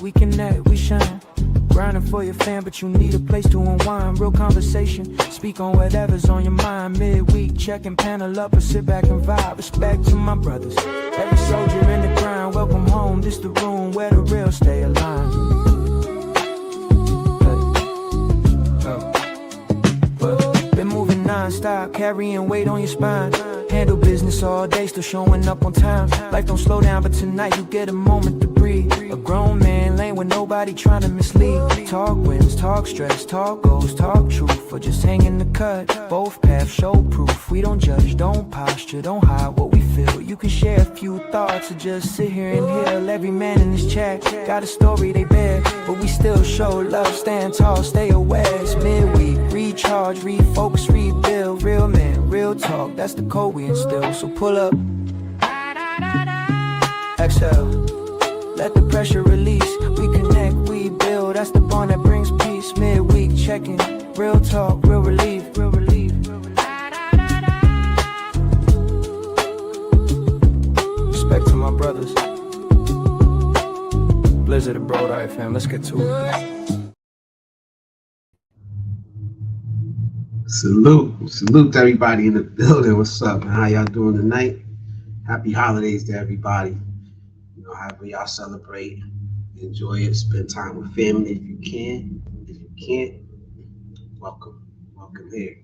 we connect, we shine. Grinding for your fan, but you need a place to unwind. Real conversation, speak on whatever's on your mind. Midweek, checking panel up or sit back and vibe. Respect to my brothers, every soldier in the grind. Welcome home, this the room where the real stay alive. Been moving non-stop, carrying weight on your spine. Handle business all day, still showing up on time. Life don't slow down, but tonight you get a moment to breathe. A grown man lane with nobody trying to mislead. Talk wins, talk stress, talk goals, talk truth, or just hang in the cut. Both paths show proof. We don't judge, don't posture, don't hide what we feel. You can share a few thoughts or just sit here and heal. Every man in this chat got a story they bear, but we still show love, stand tall, stay aware. It's midweek, recharge, refocus, rebuild. Real man, real talk, that's the code we instill. So pull up, exhale, let the pressure release. We connect, we build, that's the bond that brings peace. Midweek checking, real talk, real relief, real relief. Respect to my brothers. Blizzard of Broad Eye fam, let's get to it. Salute to everybody in the building. What's up, man? How y'all doing tonight? Happy holidays to everybody. You know, however y'all celebrate, enjoy it, spend time with family if you can. If you can't, welcome here.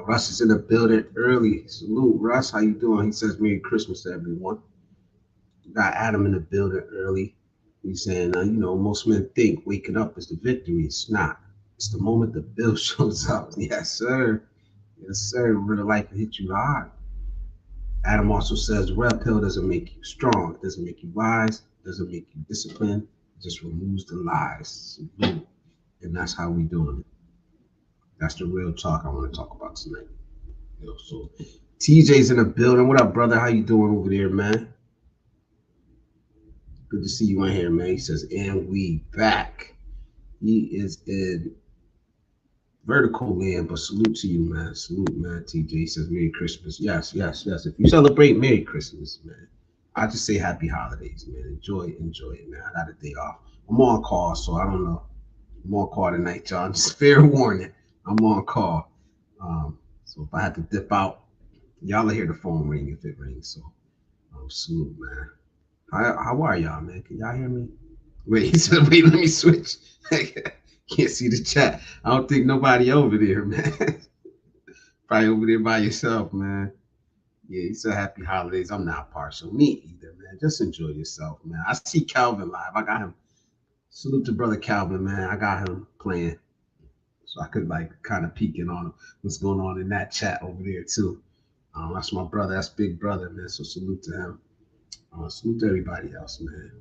Russ is in the building early. Salute, Russ. How you doing? He says Merry Christmas to everyone. We got Adam in the building early. He's saying, you know, most men think waking up is the victory. It's not. It's the moment the bill shows up. Yes, sir. Yes, sir. Real life will hit you hard. Adam also says red pill doesn't make you strong. It doesn't make you wise. It doesn't make you disciplined. It just removes the lies. And that's how we doing it. That's the real talk I want to talk about tonight. You know, so TJ's in the building. What up, brother? How you doing over there, man? Good to see you in here, man. He says, and we back. He is in vertical land, but salute to you, man. Salute, man. TJ says Merry Christmas. Yes. If you celebrate, Merry Christmas, man. I just say Happy Holidays, man. Enjoy it, man. I got a day off. I'm on call, so I don't know. I'm on call tonight, John. Just fair warning. I'm on call. So if I have to dip out, y'all will hear the phone ring if it rings. So salute, man. How are y'all, man? Can y'all hear me? Wait, he said, wait, let me switch. Can't see the chat. I don't think nobody over there, man. Probably over there by yourself, man. Yeah, he said happy holidays. I'm not partial. Me either, man. Just enjoy yourself, man. I see Calvin live. I got him. Salute to brother Calvin, man. I got him playing. So I could like kind of peeking on what's going on in that chat over there too. That's my brother. That's big brother, man. So salute to him. Salute to everybody else, man.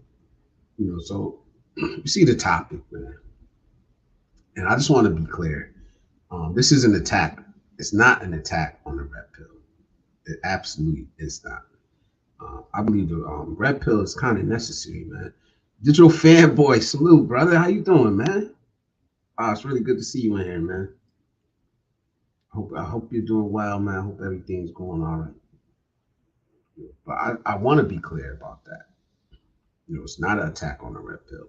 You know, so you see the topic, man. And I just want to be clear. This is an attack. It's not an attack on the red pill. It absolutely is not. I believe the red pill is kind of necessary, man. Digital fanboy, salute, brother. How you doing, man? It's really good to see you in here, man. I hope you're doing well, man. I hope everything's going all right. But I want to be clear about that. You know, it's not an attack on the red pill.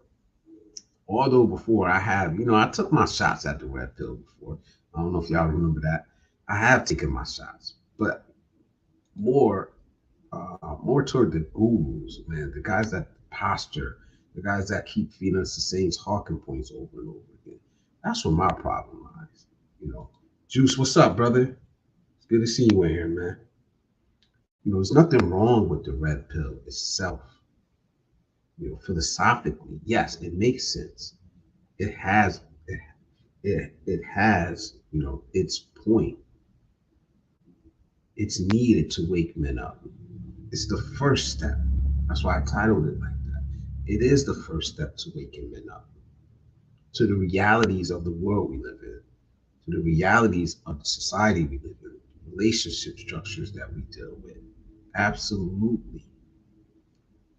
Although before I have, you know, I took my shots at the red pill before. I don't know if y'all remember that. I have taken my shots, but more toward the gurus, man, the guys that posture, the guys that keep feeding us the same talking points over and over again. That's where my problem lies. You know, Juice, what's up, brother? It's good to see you in here, man. You know, there's nothing wrong with the red pill itself. You know, philosophically, yes, it makes sense. It has, you know, its point. It's needed to wake men up. It's the first step. That's why I titled it like that. It is the first step to waking men up to the realities of the world we live in, to the realities of the society we live in, relationship structures that we deal with. Absolutely.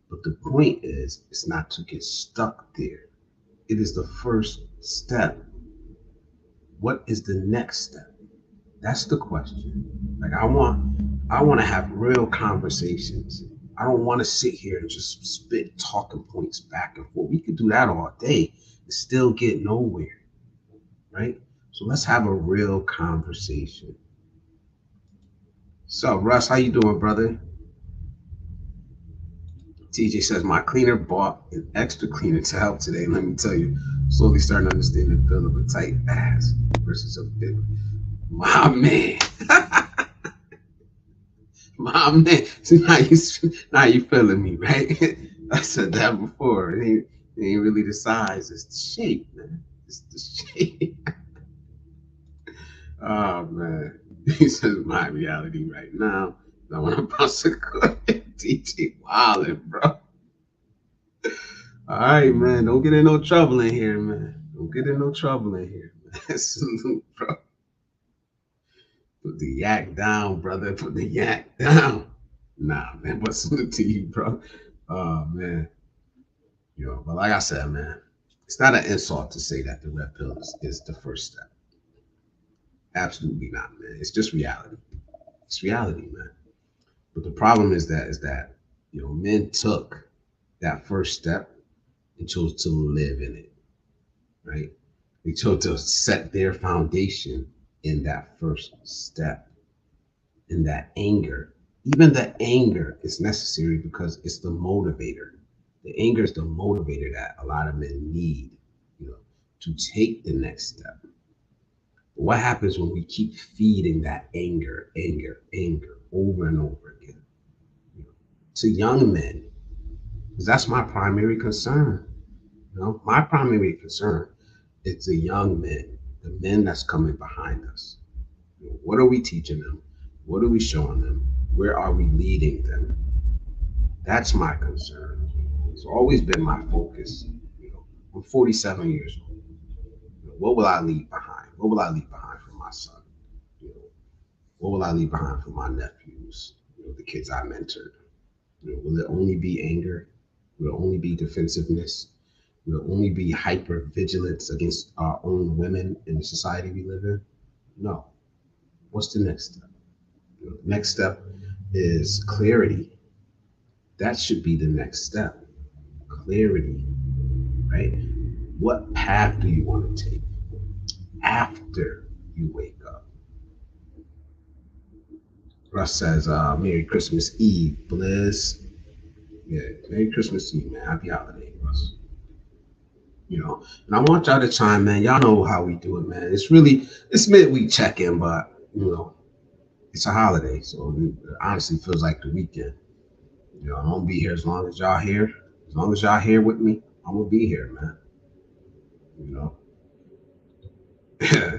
But the point is, it's not to get stuck there. It is the first step. What is the next step? That's the question. Like I want to have real conversations I don't want to sit here and just spit talking points back and forth. We could do that all day and still get nowhere, right? So let's have a real conversation. So, Russ, how you doing, brother? TJ says, my cleaner bought an extra cleaner to help today. Let me tell you, slowly starting to understand the feel of a tight ass versus a big. My man. My man. So now you feeling me, right? I said that before. It ain't really the size, it's the shape, man. It's the shape. Oh man. He says my reality right now. Not what I'm about to go. TJ wildin', bro. All right, man. Don't get in no trouble in here, man. Don't get in no trouble in here, man. Salute, bro. Put the yak down, brother. Put the yak down. Nah, man. But salute to you, bro. Oh man. But like I said, man, it's not an insult to say that the red pill is the first step. Absolutely not, man. It's just reality. It's reality, man. But the problem is that men took that first step and chose to live in it, right? They chose to set their foundation in that first step, in that anger. Even the anger is necessary because it's the motivator. The anger is the motivator that a lot of men need, you know, to take the next step. But what happens when we keep feeding that anger over and over again? To young men, because that's my primary concern. My primary concern is the young men, the men that's coming behind us. What are we teaching them? What are we showing them? Where are we leading them? That's my concern. It's always been my focus. I'm 47 years old. What will I leave behind? What will I leave behind for my son? You know, what will I leave behind for my nephews? The kids I mentored. Will it only be anger? Will it only be defensiveness? Will it only be hyper vigilance against our own women in the society we live in? No. What's the next step? The next step is clarity. That should be the next step. Clarity, right? What path do you want to take after you wake up? Russ says, Merry Christmas Eve, Bliss. Yeah, Merry Christmas Eve, man. Happy holiday, Russ. And I want y'all to chime in. Y'all know how we do it, man. It's midweek check-in, but it's a holiday, so it honestly feels like the weekend. I'm gonna be here as long as y'all here. As long as y'all here with me, I'm gonna be here, man. You know.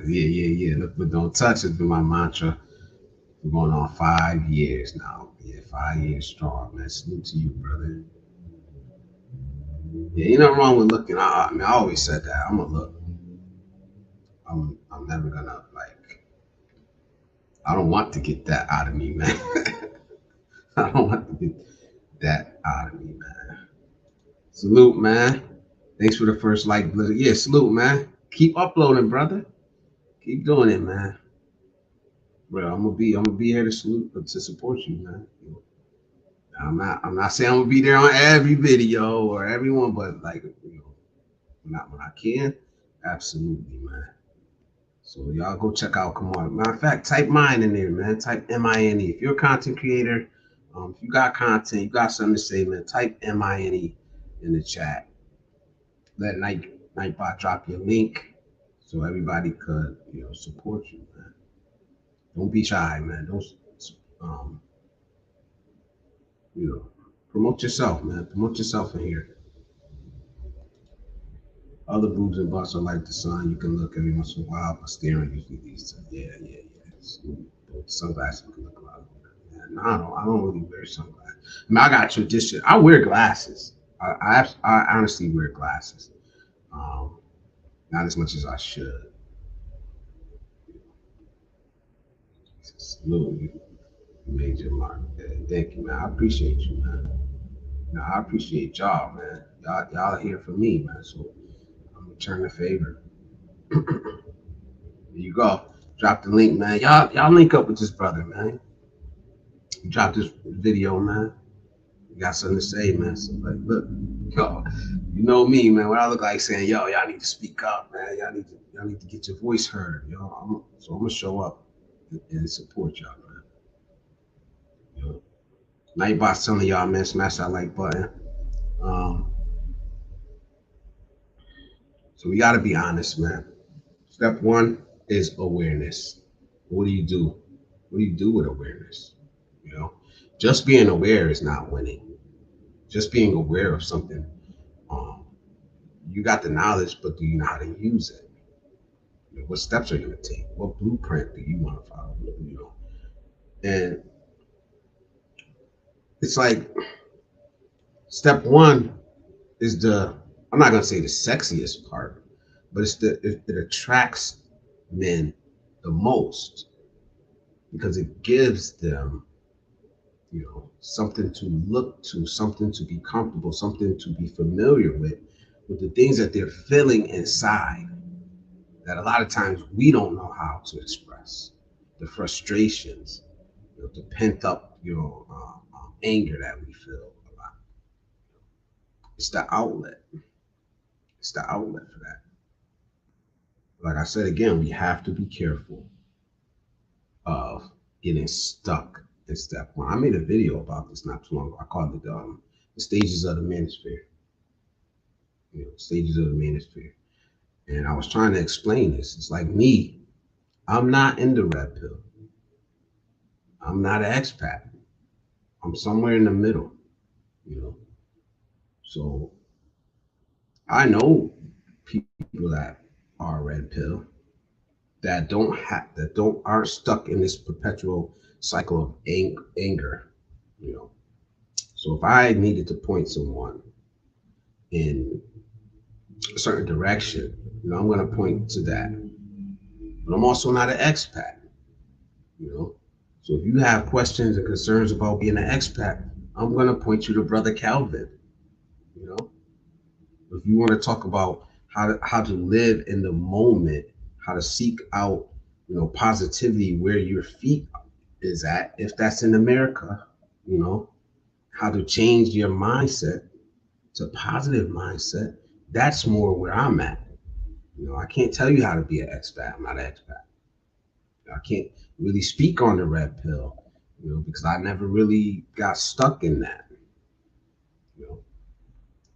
Yeah. Look, but don't touch has been my mantra. We're going on 5 years now. Yeah, 5 years strong, man. Salute to you, brother. Yeah, ain't nothing wrong with looking. I always said that. I'm gonna look. I'm never gonna like. I don't want to get that out of me, man. I don't want to get that out of me, man. Salute, man. Thanks for the first like, Blizzard. Yeah, salute, man. Keep uploading, brother. Keep doing it, man. Bro, I'm gonna be here to salute to support you, man. I'm not saying I'm gonna be there on every video or everyone, but like when I can, absolutely, man. So y'all go check out. Come on, matter of fact, type mine in there, man. Type MINE. If you're a content creator, if you got content, you got something to say, man. Type MINE in the chat. Let Nightbot drop your link so everybody could support you, man. Don't be shy, man. Don't um you know promote yourself, man. Promote yourself in here. Other boobs and butts are like the sun. You can look every once in a while, but staring usually leads to yeah. So, sunglasses can look a lot better. Man, no, I don't really wear sunglasses. I mean, I got tradition. I wear glasses. I honestly wear glasses. Um, Not as much as I should. Absolutely. Major mark. Thank you, man. I appreciate you, man. No, I appreciate y'all, man. Y'all are here for me, man. So I'm gonna return the favor. There you go. Drop the link, man. Y'all link up with this brother, man. Drop this video, man. You got something to say, man. So like, look, yo, you know me, man. When I look like saying, yo, y'all need to speak up, man. Y'all need to get your voice heard, yo. So I'm gonna show up and support y'all, man. You know? Nightbot's telling y'all, man, smash that like button. Um, so we gotta be honest, man. Step one is awareness. What do you do? What do you do with awareness? You know, just being aware is not winning. Just being aware of something. Um, you got the knowledge, but do you know how to use it? You know, what steps are you going to take? What blueprint do you want to follow? You know, and it's like step one is the, I'm not going to say the sexiest part, but it attracts men the most because it gives them, you know, something to look to, something to be comfortable, something to be familiar with the things that they're feeling inside that a lot of times we don't know how to express. The frustrations, you know, the pent up, you know, anger that we feel a lot. It's the outlet. It's the outlet for that. Like I said again, we have to be careful of getting stuck in step one. I made a video about this not too long ago. I called it the stages of the manosphere. You know, stages of the manosphere. And I was trying to explain this. It's like me, I'm not in the red pill. I'm not an expat. I'm somewhere in the middle, you know. So I know people that are red pill that don't aren't stuck in this perpetual cycle of anger, you know. So if I needed to point someone in a certain direction, you know, I'm going to point to that. But I'm also not an expat, you know. So if you have questions and concerns about being an expat, I'm going to point you to Brother Calvin, you know. If you want to talk about how to live in the moment, how to seek out, you know, positivity where your feet is at, if that's in America, you know, how to change your mindset to positive mindset, that's more where I'm at. You know, I can't tell you how to be an expat. I'm not an expat. I can't really speak on the red pill, you know, because I never really got stuck in that. You know,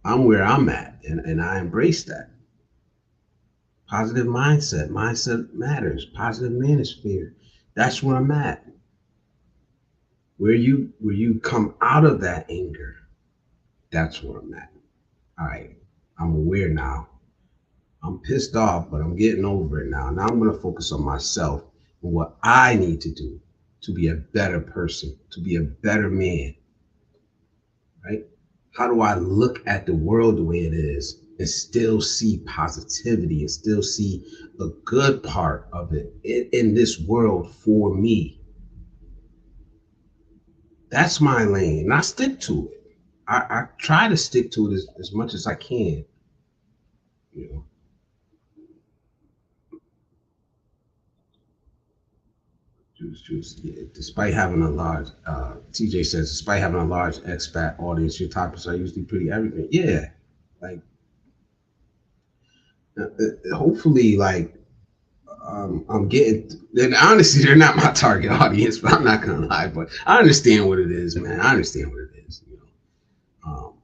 I'm where I'm at, and I embrace that. Positive mindset. Mindset matters. Positive manosphere. That's where I'm at. Where you come out of that anger, that's where I'm at. All right. I'm aware now. I'm pissed off, but I'm getting over it now. Now I'm gonna focus on myself and what I need to do to be a better person, to be a better man. Right? How do I look at the world the way it is and still see positivity and still see a good part of it in this world for me? That's my lane, and I stick to it. I try to stick to it as much as I can. You know, juice. Yeah. Despite having a large, TJ says, despite having a large expat audience, your topics are usually pretty everything. Yeah, like hopefully, like I'm getting. And honestly, they're not my target audience, but I'm not gonna lie. But I understand what it is, man. I understand what it is. You know,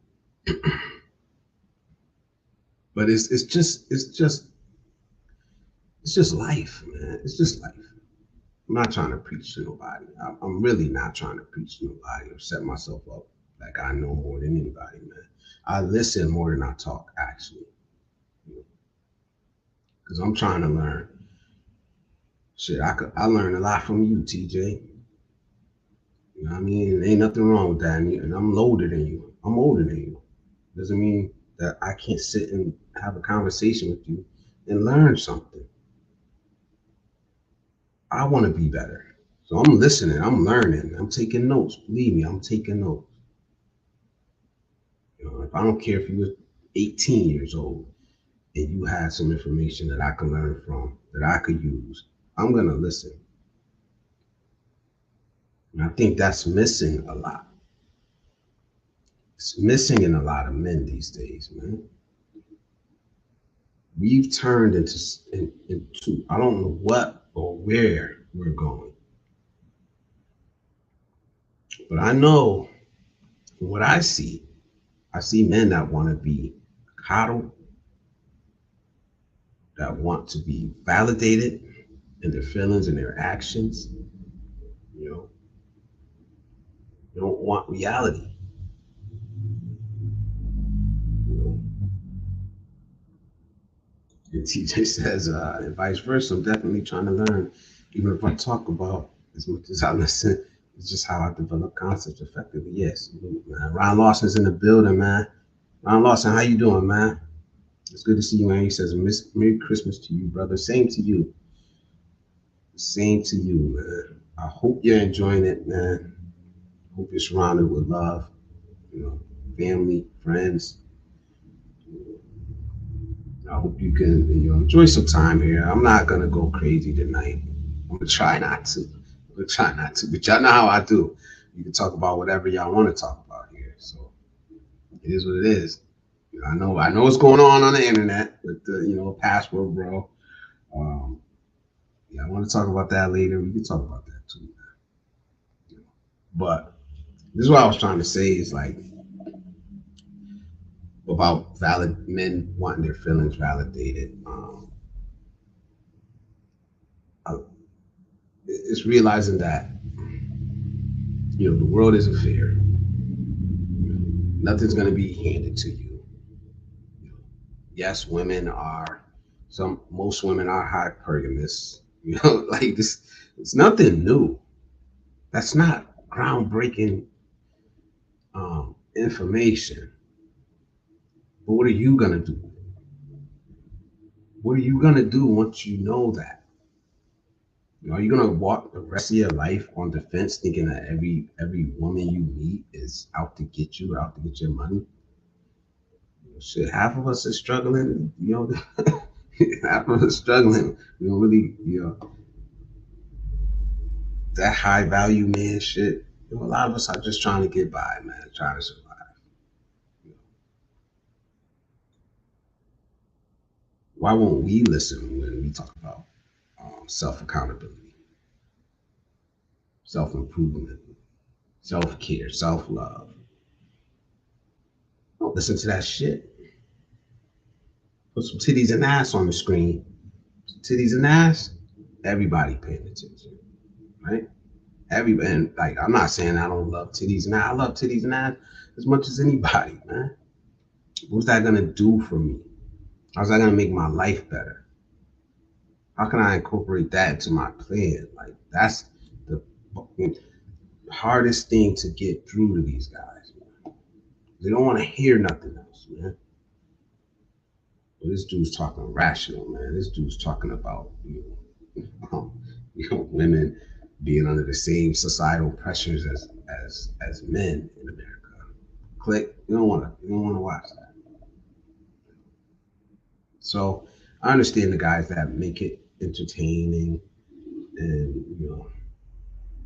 but it's just life, man. It's just life. I'm not trying to preach to nobody. I'm really not trying to preach to nobody or set myself up like I know more than anybody, man. I listen more than I talk, actually, because I'm trying to learn. Shit, I learned a lot from you, TJ. You know what I mean? Ain't nothing wrong with that. And I'm older than you. I'm older than you. Doesn't mean that I can't sit and have a conversation with you and learn something. I want to be better. So I'm listening. I'm learning. I'm taking notes. Believe me, I'm taking notes. You know, if I don't care if you were 18 years old and you had some information that I can learn from, that I could use, I'm going to listen. And I think that's missing a lot. It's missing in a lot of men these days, man. We've turned into I don't know what or where we're going, but I know what I see. I see men that want to be coddled, that want to be validated in their feelings and their actions. You know, they don't want reality. You know, and TJ says, and vice versa. I'm definitely trying to learn, even if I talk about as much as I listen. It's just how I develop concepts effectively. Yes, man. Ron Lawson's in the building, man. Ron Lawson, how you doing, man? It's good to see you, man. He says, Merry Christmas to you, brother. Same to you. Same to you, man. I hope you're enjoying it, man. Hope you're surrounded with love, you know, family, friends. I hope you can, enjoy some time here. I'm not gonna go crazy tonight. I'm gonna try not to. I'm gonna try not to. But y'all know how I do. You can talk about whatever y'all want to talk about here. So it is what it is. I know what's going on the internet with the, password, bro. Um, yeah, I want to talk about that later. We can talk about that too. But this is what I was trying to say is like about valid men wanting their feelings validated. It's realizing that the world isn't fair. Nothing's going to be handed to you. Yes, women are most women are hypergamous. Like this, it's nothing new. That's not groundbreaking information. But what are you gonna do? What are you gonna do once you know that? Are you gonna walk the rest of your life on the fence thinking that every woman you meet is out to get you, out to get your money? Shit, half of us are struggling. Half of us struggling. Really, that high value man shit. A lot of us are just trying to get by, man, trying to survive. Why won't we listen when we talk about self accountability, self improvement, self care, self love? Don't listen to that shit. Put some titties and ass on the screen. Titties and ass, everybody paying attention, right? Everybody, and like, I'm not saying I don't love titties and ass. I love titties and ass as much as anybody, man. What's that gonna do for me? How's that gonna make my life better? How can I incorporate that into my plan? Like, that's the hardest thing to get through to these guys. Man. They don't want to hear nothing else, man. But this dude's talking rational, man. This dude's talking about women being under the same societal pressures as men in America. Click. You don't want to watch that. So I understand the guys that make it entertaining and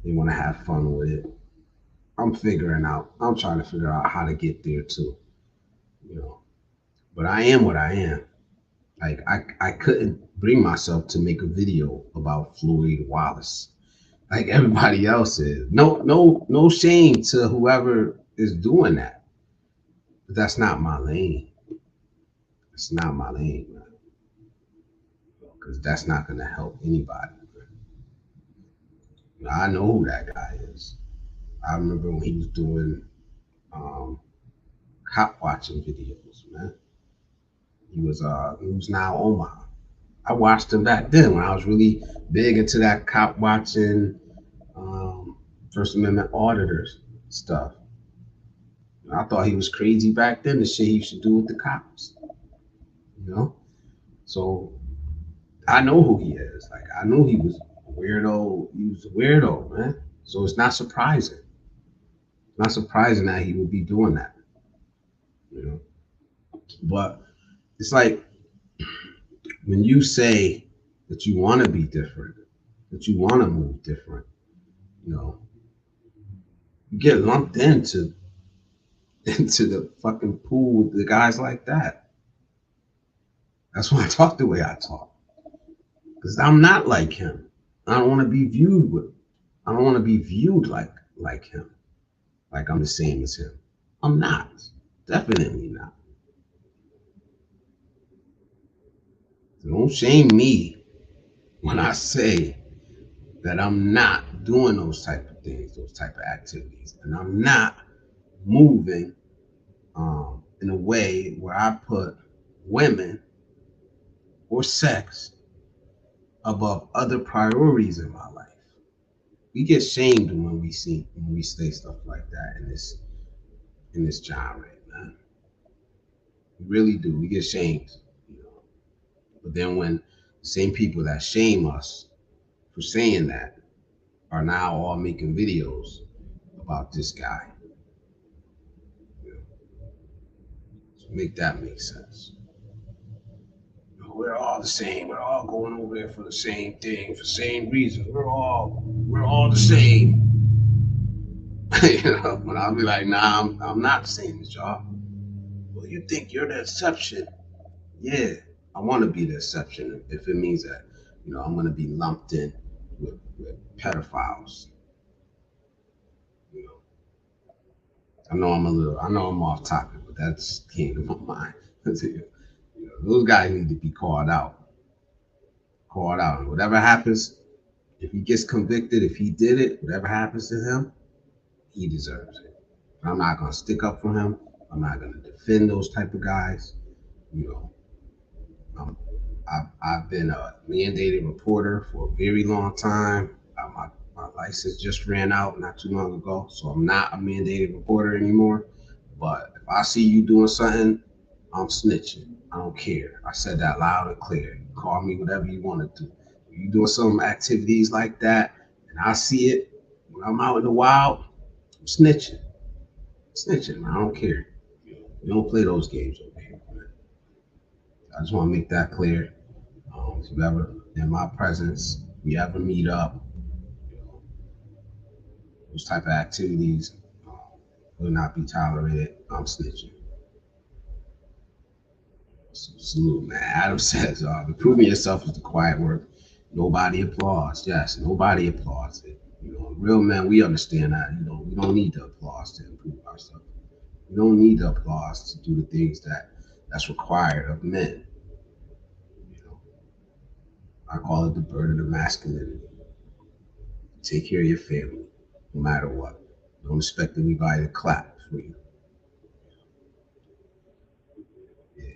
they want to have fun with it. I'm trying to figure out how to get there too. You know, but I am what I am. Like I couldn't bring myself to make a video about Floyd Wallace like everybody else is. No shame to whoever is doing that. But that's not my lane. It's not my lane, man. Because that's not gonna help anybody. I know who that guy is. I remember when he was doing um, cop watching videos, man. He was now Omaha. I watched him back then when I was really big into that cop watching First Amendment auditors stuff. I thought he was crazy back then, the shit he used to do with the cops. You know? So I know who he is. Like I knew he was a weirdo. He was a weirdo, man. So it's not surprising. Not surprising that he would be doing that. You know? But it's like when you say that you want to be different, that you want to move different, you know, you get lumped into into the fucking pool with the guys like that. That's why I talk the way I talk. Because I'm not like him. I don't want to be viewed with. I don't want to be viewed like him. Like I'm the same as him. I'm not. Definitely not. So don't shame me when I say that I'm not doing those type of things, those type of activities, and I'm not moving in a way where I put women or sex above other priorities in my life. We get shamed when we say stuff like that in this genre, man. We really do. We get shamed, you know. But then when the same people that shame us for saying that are now all making videos about this guy, you know, so make that make sense. You know, we're all the same. We're all going over there for the same thing, for the same reason. We're all the same. You know, but I'll be like, nah, I'm not the same as y'all. Well, you think you're the exception. Yeah, I want to be the exception if it means that, you know, I'm going to be lumped in with pedophiles. You know, I know I'm off topic, but that's came to my mind. You know, those guys need to be called out. And whatever happens, if he gets convicted, if he did it, whatever happens to him, he deserves it. I'm not going to stick up for him. I'm not going to defend those type of guys. You know, I've been a mandated reporter for a very long time. My license just ran out not too long ago, so I'm not a mandated reporter anymore. But if I see you doing something, I'm snitching. I don't care. I said that loud and clear. Call me whatever you want to do. If you doing some activities like that, and I see it when I'm out in the wild, I'm snitching. Snitching, man. I don't care. We don't play those games over here, man. I just want to make that clear. If you ever in my presence, we ever meet up, you know, those type of activities will not be tolerated. I'm snitching. So, salute, man. Adam says, improving yourself is the quiet work. Nobody applauds. Yes, nobody applauds it. You know, real men, we understand that. You know, we don't need the applause to improve ourselves. We don't need the applause to do the things that's required of men. You know, I call it the burden of masculinity. Take care of your family, no matter what. Don't expect anybody to clap for you. Yeah.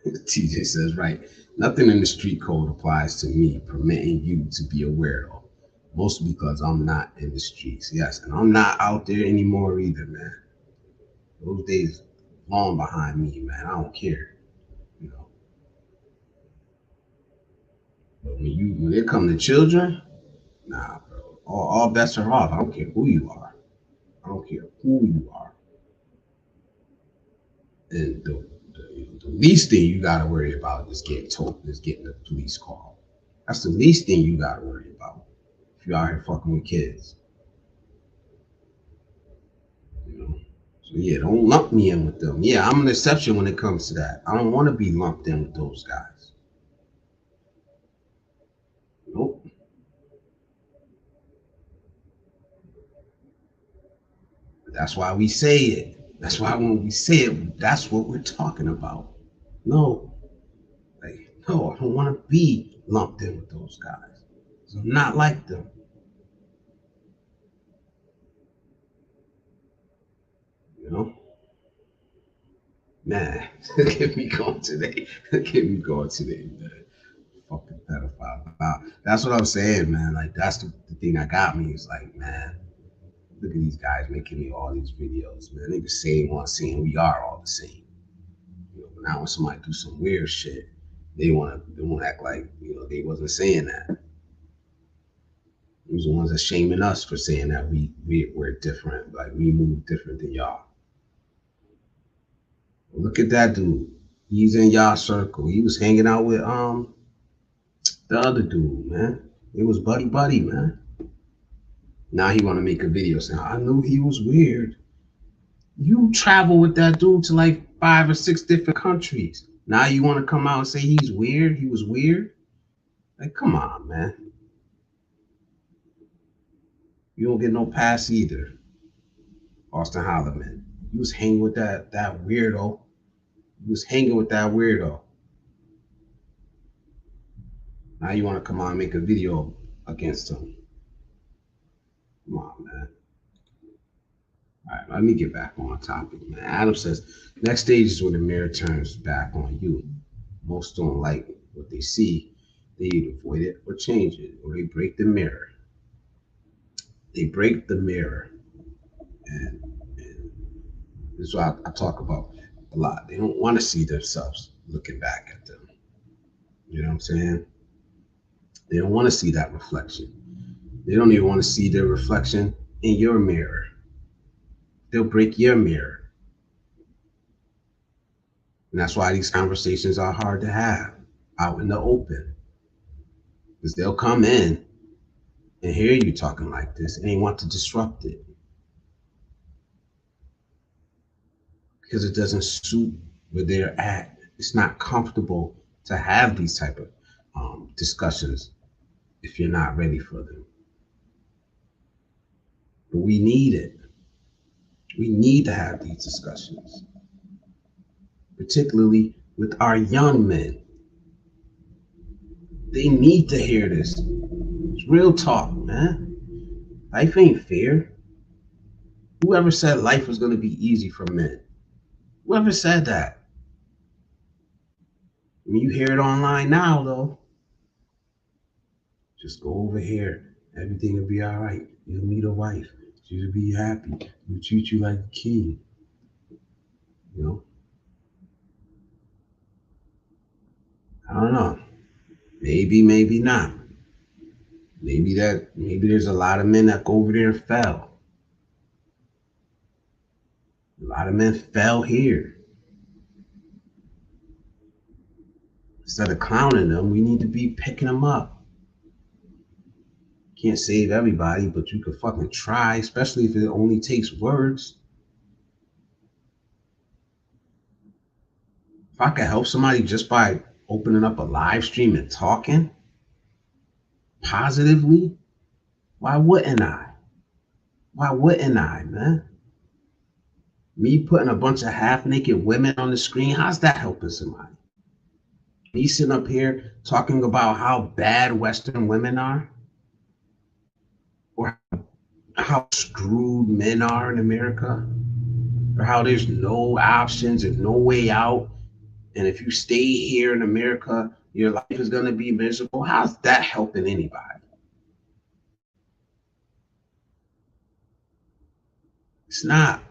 TJ says, right. Nothing in the street code applies to me, permitting you to be a weirdo. Mostly because I'm not in the streets. Yes, and I'm not out there anymore either, man. Those days long behind me, man. I don't care. You know. But when it come to children, nah, bro. All bets are off. I don't care who you are. I don't care who you are. And the least thing you got to worry about is getting the police call. That's the least thing you got to worry about if you're out here fucking with kids. You know. So yeah, don't lump me in with them. Yeah, I'm an exception when it comes to that. I don't want to be lumped in with those guys. Nope. That's why we say it. That's why when we say it, that's what we're talking about. No, like, no, I don't want to be lumped in with those guys. So I'm not like them. You know. Man, look at me going today. Look at me going today, man. Fucking pedophile. That's what I'm saying, man. Like, that's the thing that got me. Is like, man, look at these guys making me all these videos, man. They the same one saying we are all the same. You know, but now when somebody do some weird shit, they want to act like, you know, they wasn't saying that. These are the ones that shaming us for saying that we're different, like we move different than y'all. Look at that dude. He's in y'all circle. He was hanging out with the other dude, man. It was buddy buddy, man. Now he want to make a video saying, I knew he was weird. You travel with that dude to like 5 or 6 different countries. Now you want to come out and say he's weird? He was weird? Like, come on, man. You don't get no pass either, Austin Holloman. You was hanging with that weirdo. You was hanging with that weirdo. Now you want to come on and make a video against him. Come on, man. All right, let me get back on topic, man. Adam says, next stage is when the mirror turns back on you. Most don't like what they see. They either avoid it or change it, or they break the mirror. They break the mirror. And this is what I talk about a lot. They don't want to see themselves looking back at them. You know what I'm saying? They don't want to see that reflection. They don't even want to see their reflection in your mirror. They'll break your mirror. And that's why these conversations are hard to have out in the open. Because they'll come in and hear you talking like this and they want to disrupt it. Because it doesn't suit where they're at. It's not comfortable to have these type of discussions if you're not ready for them. But we need it. We need to have these discussions, particularly with our young men. They need to hear this. It's real talk, man. Life ain't fair. Whoever said life was going to be easy for men? Whoever said that? I mean, you hear it online now, though. Just go over here. Everything will be all right. You'll meet a wife. She'll be happy. She'll treat you like a king. You know? I don't know. Maybe, maybe not. Maybe there's a lot of men that go over there and fell. A lot of men fell here. Instead of clowning them, we need to be picking them up. Can't save everybody, but you could fucking try, especially if it only takes words. If I could help somebody just by opening up a live stream and talking positively, why wouldn't I? Why wouldn't I, man? Me putting a bunch of half-naked women on the screen, how's that helping somebody? Me sitting up here talking about how bad Western women are, or how screwed men are in America, or how there's no options and no way out, and if you stay here in America, your life is going to be miserable. How's that helping anybody? It's not.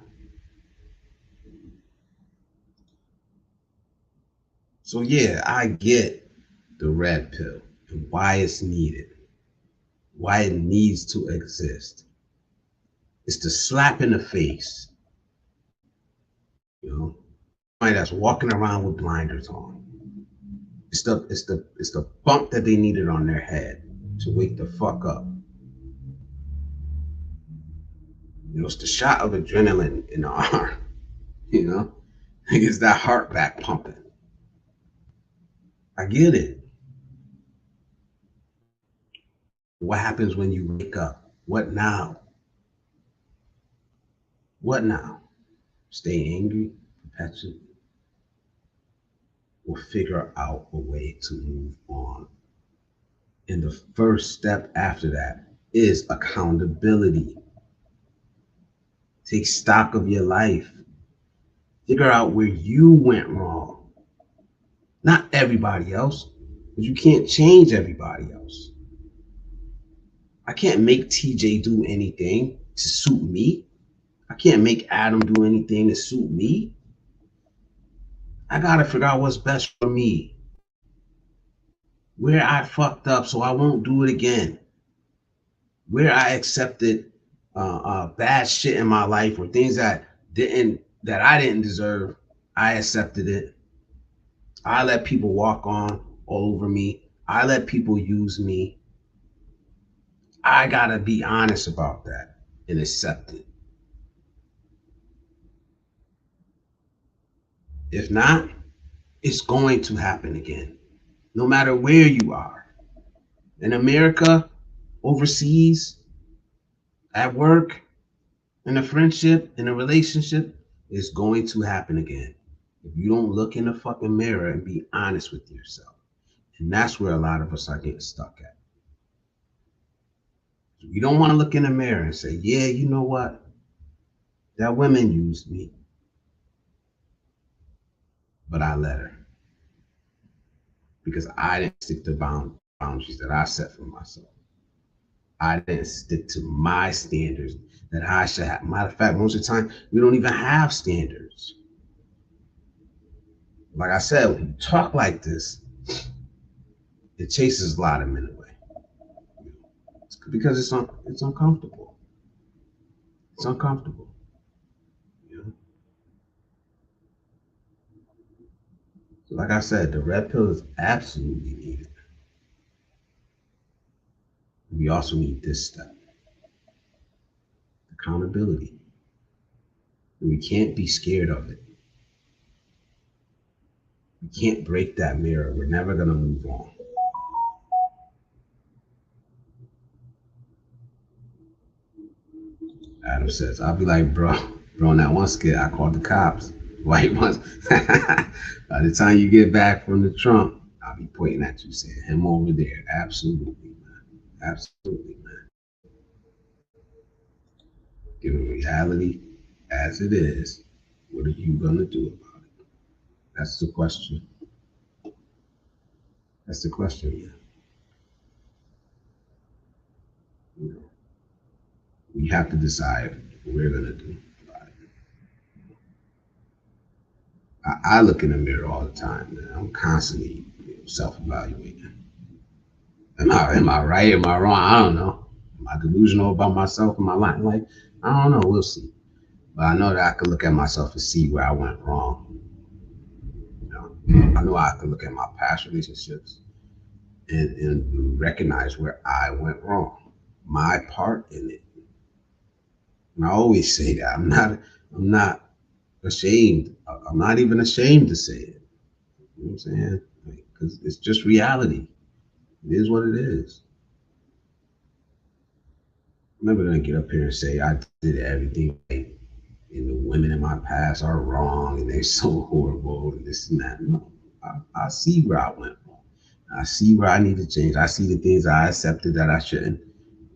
So yeah, I get the red pill and why it's needed, why it needs to exist. It's the slap in the face, you know, somebody that's walking around with blinders on. It's the bump that they needed on their head to wake the fuck up. You know, it's the shot of adrenaline in the arm. You know, it gets that heart back pumping. I get it. What happens when you wake up? What now? What now? Stay angry, perpetually, or figure out a way to move on. And the first step after that is accountability. Take stock of your life. Figure out where you went wrong. Not everybody else, because you can't change everybody else. I can't make TJ do anything to suit me. I can't make Adam do anything to suit me. I gotta figure out what's best for me. Where I fucked up so I won't do it again. Where I accepted bad shit in my life or things that I didn't deserve, I accepted it. I let people walk on all over me. I let people use me. I gotta be honest about that and accept it. If not, it's going to happen again. No matter where you are. In America, overseas, at work, in a friendship, in a relationship, it's going to happen again. If you don't look in the fucking mirror and be honest with yourself. And that's where a lot of us are getting stuck at. You don't want to look in the mirror and say, yeah, you know what? That woman used me, but I let her because I didn't stick to boundaries that I set for myself. I didn't stick to my standards that I should have. Matter of fact, most of the time, we don't even have standards. Like I said, when you talk like this, it chases a lot of men away. It's because it's uncomfortable. It's uncomfortable. You know? So like I said, the red pill is absolutely needed. We also need this step, accountability. We can't be scared of it. We can't break that mirror. We're never gonna move on. Adam says, I'll be like, bro, on that one skit, I called the cops. White ones. By the time you get back from the Trump, I'll be pointing at you saying, him over there. Absolutely, man. Absolutely, man. Given reality as it is, what are you gonna do about it? That's the question. That's the question, yeah. You know, we have to decide what we're gonna do about it. I look in the mirror all the time, man. I'm constantly self-evaluating. Am I right? Am I wrong? I don't know. Am I delusional about myself? Am I lying? Like, I don't know. We'll see. But I know that I could look at myself and see where I went wrong. You know, I know I could look at my past relationships and recognize where I went wrong, my part in it. And I always say that I'm not ashamed. I'm not even ashamed to say it. You know what I'm saying? Because it's just reality. It is what it is. I'm never gonna get up here and say I did everything right and the women in my past are wrong and they're so horrible and this and that. No, I see where I went wrong. I see where I need to change. I see the things I accepted that I shouldn't,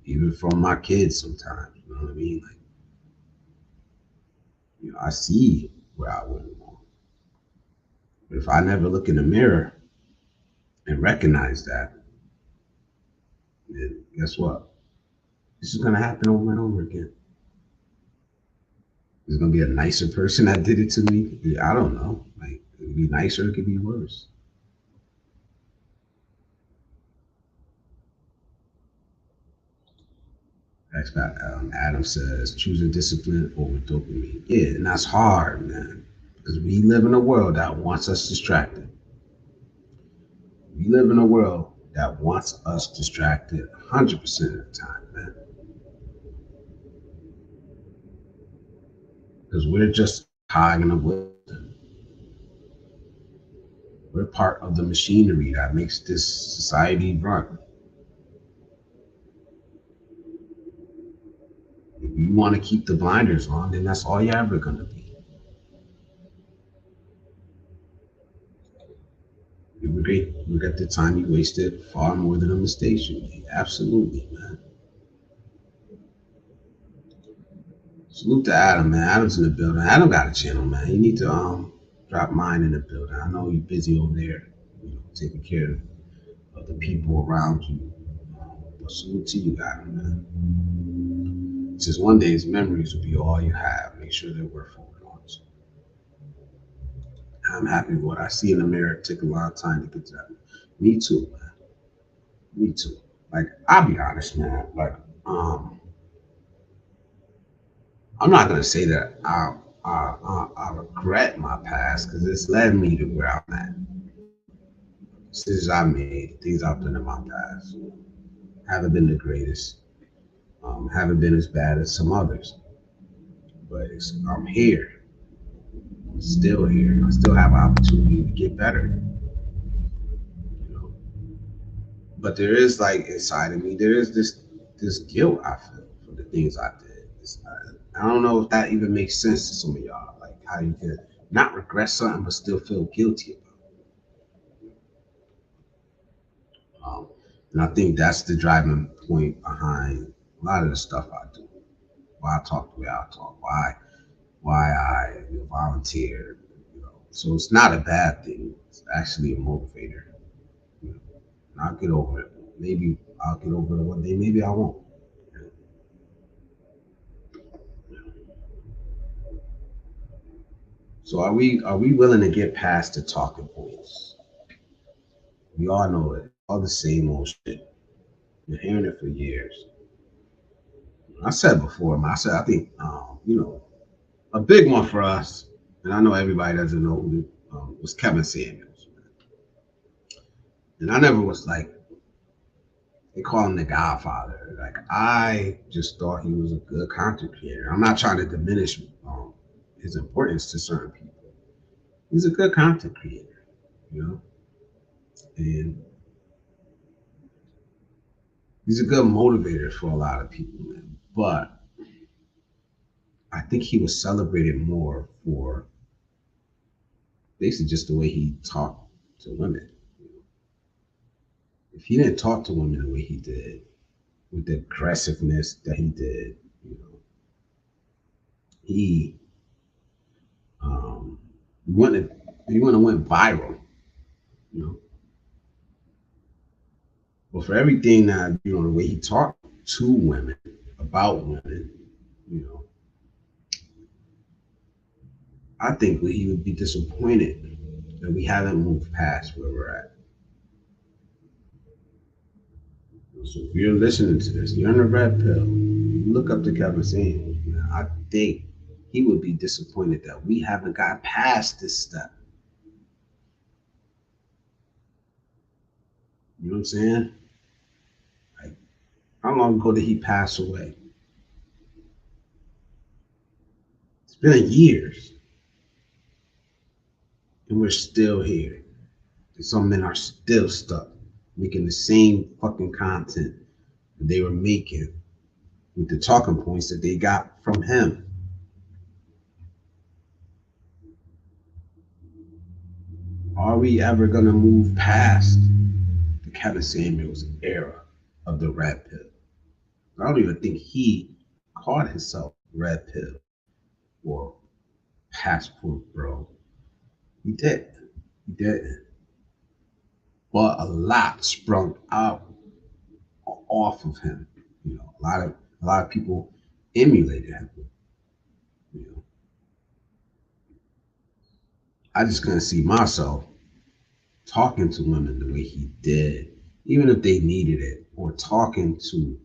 even from my kids sometimes. You know what I mean? Like, I see where I went wrong. But if I never look in the mirror and recognize that, then guess what? This is gonna happen over and over again. There's gonna be a nicer person that did it to me. I don't know. Like, it could be nicer, it could be worse. Adam says, choosing discipline over dopamine. Yeah, and that's hard, man. Because we live in a world that wants us distracted. We live in a world that wants us distracted 100% of the time, man. Because we're just hogging the wood. We're part of the machinery that makes this society run. If you want to keep the blinders on, then that's all you're ever going to be. You regret the time you wasted far more than a mistake you made. Absolutely, man. Salute to Adam, man. Adam's in the building. Adam got a channel, man. You need to drop mine in the building. I know you're busy over there, taking care of the people around you. But salute to you, Adam, man. Since one day his memories will be all you have. Make sure they're worth holding on to. I'm happy with what I see in the mirror. It took a long time to get to that. Me too, man. Me too. Like, I'll be honest, man. Like, I'm not gonna say that I regret my past because it's led me to where I'm at. Decisions I made, things I've done in my past, haven't been the greatest. Haven't been as bad as some others, but I'm here. Still here. I still have an opportunity to get better. You know, but there is like inside of me, there is this guilt I feel for the things I did. I don't know if that even makes sense to some of y'all. Like how you can not regret something but still feel guilty about it. And I think that's the driving point behind a lot of the stuff I do. Why I talk the way I talk. Why I volunteer. You know, so it's not a bad thing. It's actually a motivator. You know, and I'll get over it. Maybe I'll get over it one day. Maybe I won't. So are we willing to get past the talking points? We all know it. All the same old shit. You're hearing it for years. I said before, man, I said I think a big one for us, and I know everybody doesn't know who was Kevin Samuels. And I never was like they call him the Godfather. Like I just thought he was a good content creator. I'm not trying to diminish his importance to certain people. He's a good content creator, you know, and he's a good motivator for a lot of people, man. But I think he was celebrated more for basically just the way he talked to women. If he didn't talk to women the way he did, with the aggressiveness that he did, you know, he um, wouldn't he wouldn't have went viral, you know. But for everything that the way he talked to women about women, you know, I think he would be disappointed that we haven't moved past where we're at. So if you're listening to this, you're on the red pill, look up to Kevin Samuels. I think he would be disappointed that we haven't got past this step. You know what I'm saying? Like, how long ago did he pass away? It's been years, and we're still here. And some men are still stuck making the same fucking content that they were making with the talking points that they got from him. Are we ever gonna move past the Kevin Samuels era of the red pill? I don't even think he called himself red pill or passport bro. He did. He did. But a lot sprung out off of him. You know, a lot of people emulated him. You know, I just couldn't see myself talking to women the way he did, even if they needed it, or talking to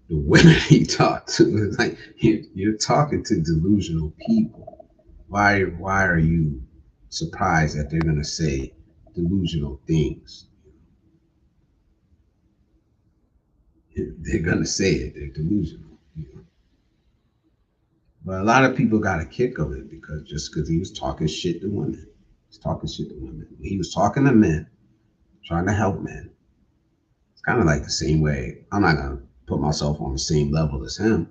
the women he talked to. It's like you're talking to delusional people. Why are you surprised that they're gonna say delusional things? They're gonna say it. They're delusional. You know? But a lot of people got a kick of it because he was talking shit to women. He's talking shit to women. He was talking to men, trying to help men. It's kind of like the same way. I'm not gonna put myself on the same level as him.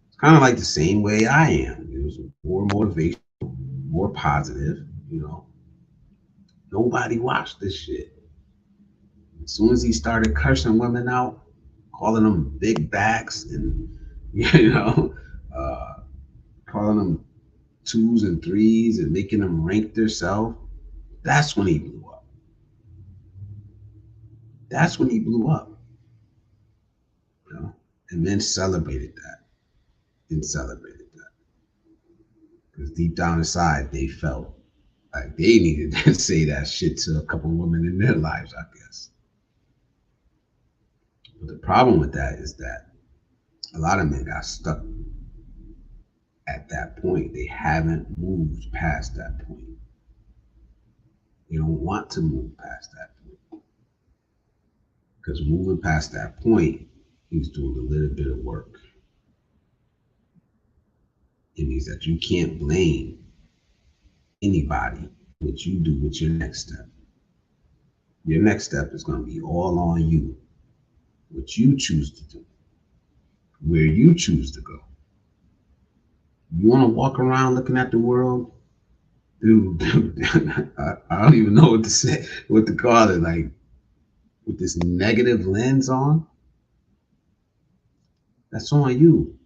It's kind of like the same way I am. It was more motivational, more positive. You know, nobody watched this shit. As soon as he started cursing women out, calling them big backs, and you know, uh, calling them twos and threes and making them rank themselves, that's when he blew up. That's when he blew up. You know, and men celebrated that and celebrated that because deep down inside they felt like they needed to say that shit to a couple women in their lives, I guess. But the problem with that is that a lot of men got stuck at that point. They haven't moved past that point. They don't want to move past that point because moving past that point, he's doing a little bit of work. It means that you can't blame anybody what you do with your next step. Your next step is going to be all on you. What you choose to do, where you choose to go. You want to walk around looking at the world, dude. I don't even know what to say, what to call it. Like with this negative lens on, that's on you.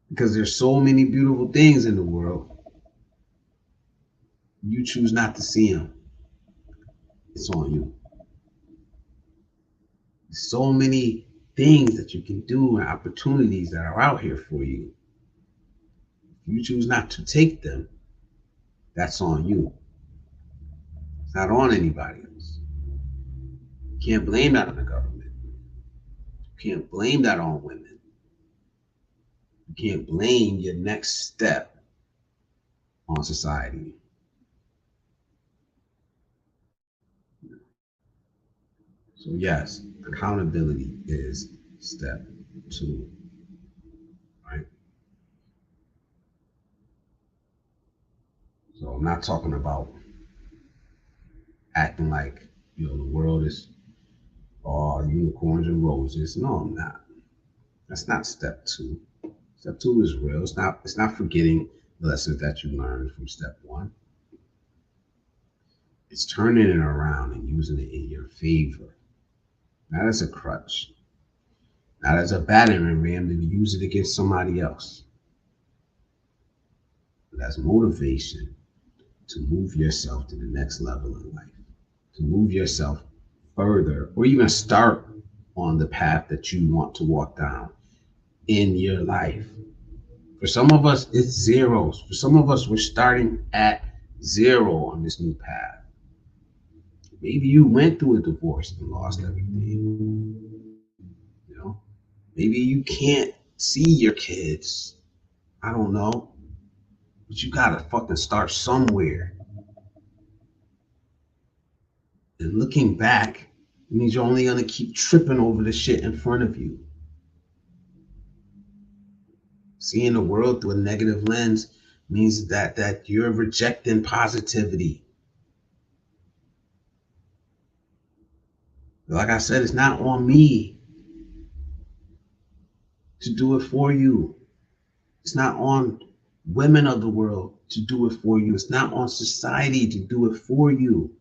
Because there's so many beautiful things in the world. You choose not to see them. It's on you. There's so many things that you can do and opportunities that are out here for you. If you choose not to take them, that's on you. It's not on anybody else. You can't blame that on the government. You can't blame that on women. You can't blame your next step on society. So yes, accountability is step 2, right? So I'm not talking about acting like, the world is all unicorns and roses. No, I'm not. That's not step 2. Step 2 is real. It's not forgetting the lessons that you learned from step 1. It's turning it around and using it in your favor. Not as a crutch. Not as a battering ram to use it against somebody else. But as motivation to move yourself to the next level in life. To move yourself further or even start on the path that you want to walk down in your life. For some of us, it's zeros. For some of us, we're starting at 0 on this new path. Maybe you went through a divorce and lost everything. Maybe you can't see your kids. I don't know. But you gotta fucking start somewhere. And looking back means you're only gonna keep tripping over the shit in front of you. Seeing the world through a negative lens means that you're rejecting positivity. Like I said, it's not on me to do it for you. It's not on women of the world to do it for you. It's not on society to do it for you.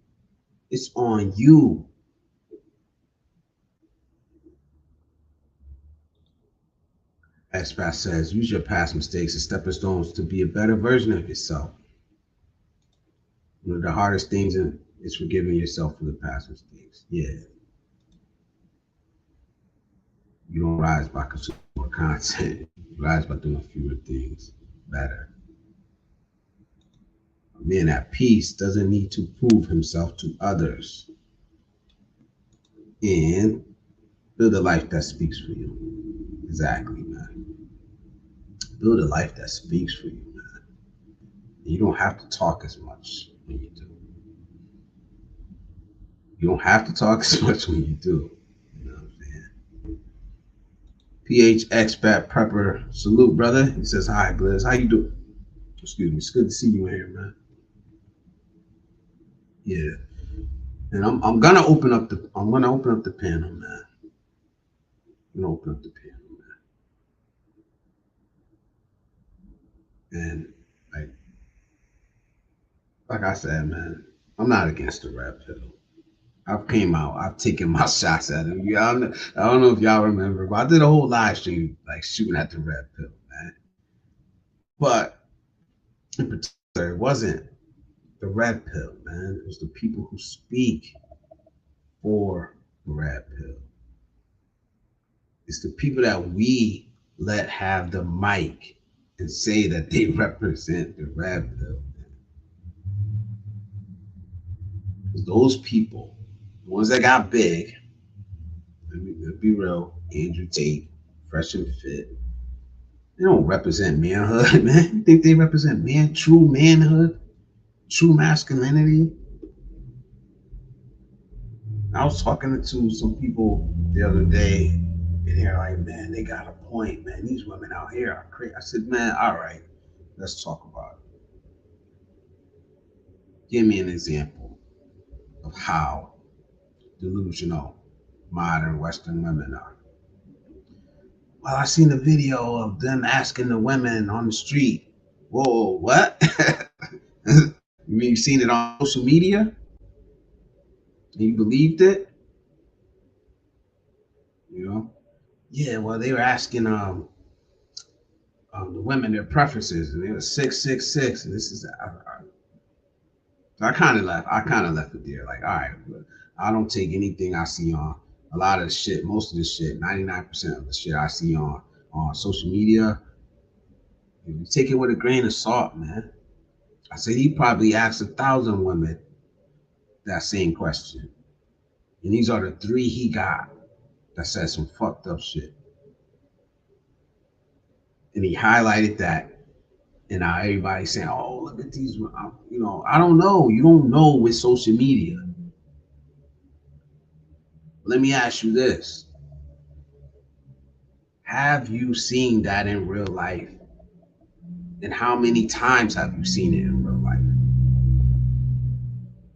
It's on you. As Pat says, use your past mistakes as stepping stones to be a better version of yourself. One of the hardest things is forgiving yourself for the past mistakes. Yeah. You don't rise by consuming more content. You rise by doing fewer things better. A man at peace doesn't need to prove himself to others. And build a life that speaks for you. Exactly, man. Build a life that speaks for you, man. You don't have to talk as much when you do. You don't have to talk as much when you do. You know what I'm saying? PH Expat Prepper, salute, brother. He says, hi, Blizz. How you doing? Excuse me. It's good to see you in here, man. Yeah. And I'm gonna open up the panel, man. I'm gonna open up the panel, man. And like I said, man, I'm not against the red pill. I've came out, I've taken my shots at him. I don't know if y'all remember, but I did a whole live stream like shooting at the red pill, man. But in particular, it wasn't the red pill, man. It was the people who speak for the red pill. It's the people that we let have the mic and say that they represent the red pill. Because those people, the ones that got big, let's be real, Andrew Tate, Fresh and Fit, they don't represent manhood, man. You think they represent true manhood, true masculinity? I was talking to some people the other day, And they're like, man, they got a point, man. These women out here are crazy. I said, man, all right, let's talk about it. Give me an example of how delusional modern Western women are. Well, I seen a video of them asking the women on the street, whoa, what? You mean you seen it on social media? And you believed it? You know? Yeah, well, they were asking the women their preferences, and they were 666. And this is, so I kind of left. I kind of left it there. Like, all right, I don't take anything I see on a lot of the shit. Most of the shit, 99% of the shit I see on social media, you take it with a grain of salt, man. I said he probably asked 1,000 women that same question, and these are the three he got that said some fucked up shit, and he highlighted that. And now everybody's saying, "Oh, look at these." You know, I don't know. You don't know with social media. Let me ask you this: have you seen that in real life? And how many times have you seen it in real life?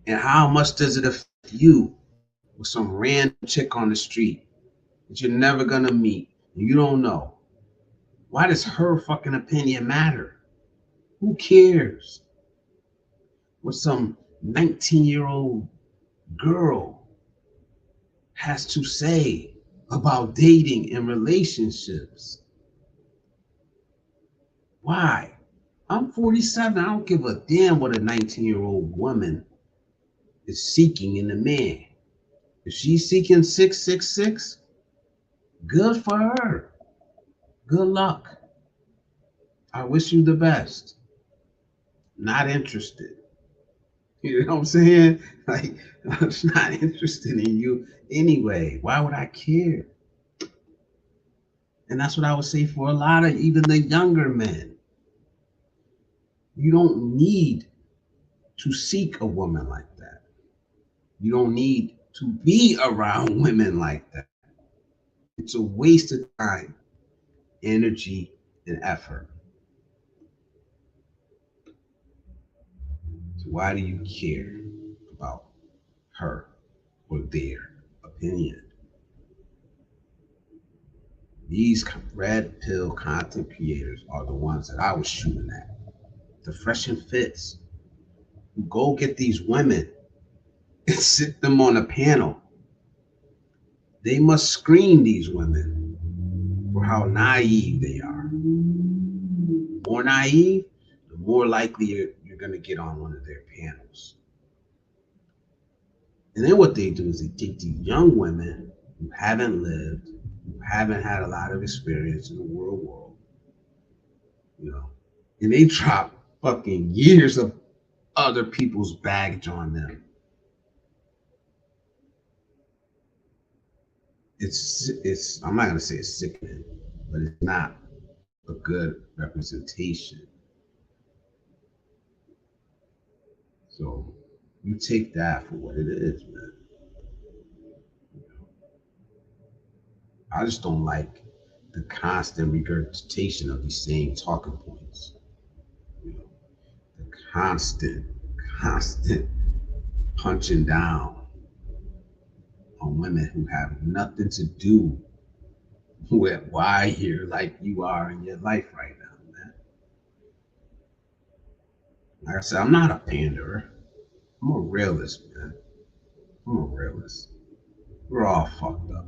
And how much does it affect you with some random chick on the street that you're never gonna meet and you don't know? Why does her fucking opinion matter? Who cares what some 19-year-old girl has to say about dating and relationships? Why? I'm 47. I don't give a damn what a 19-year-old woman is seeking in a man. If she's seeking 666, good for her. Good luck. I wish you the best. Not interested. You know what I'm saying? Like, I'm just not interested in you anyway. Why would I care? And that's what I would say for a lot of even the younger men. You don't need to seek a woman like that. You don't need to be around women like that. It's a waste of time, energy, and effort. So why do you care about her or their opinion? These red pill content creators are the ones that I was shooting at. The fresh and fits. Go get these women and sit them on a panel. They must screen these women for how naive they are. The more naive, the more likely you're going to get on one of their panels. And then what they do is they take these young women who haven't lived, who haven't had a lot of experience in the real world, you know, and they drop fucking years of other people's baggage on them. It's I'm not gonna say it's sickening, but it's not a good representation. So you take that for what it is, man. I just don't like the constant regurgitation of these same talking points. You know, the constant punching down on women who have nothing to do with why you're like you are in your life right now, man. Like I said, I'm not a panderer. I'm a realist, man. I'm a realist. We're all fucked up.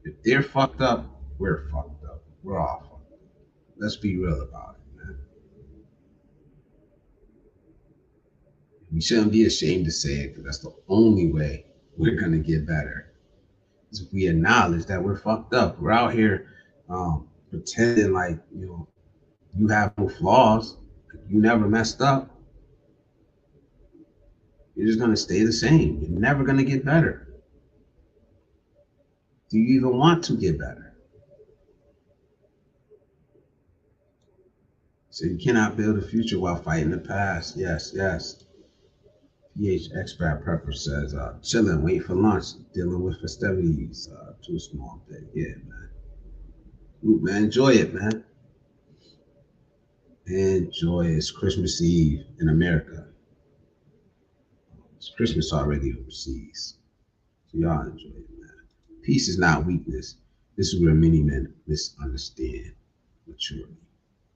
If they're fucked up, we're fucked up. We're all fucked up. Let's be real about it, man. We shouldn't be ashamed to say it because that's the only way we're gonna get better. Is if we acknowledge that we're fucked up. We're out here pretending like you have no flaws, you never messed up. You're just gonna stay the same. You're never gonna get better. Do you even want to get better? So you cannot build a future while fighting the past. Yes, yes. PH Expat Prepper says, chilling, waiting for lunch, dealing with festivities. to a small bit. Yeah, man. Ooh, man, enjoy it, man. Enjoy it. It's Christmas Eve in America. It's Christmas already overseas. So y'all enjoy it, man. Peace is not weakness. This is where many men misunderstand maturity.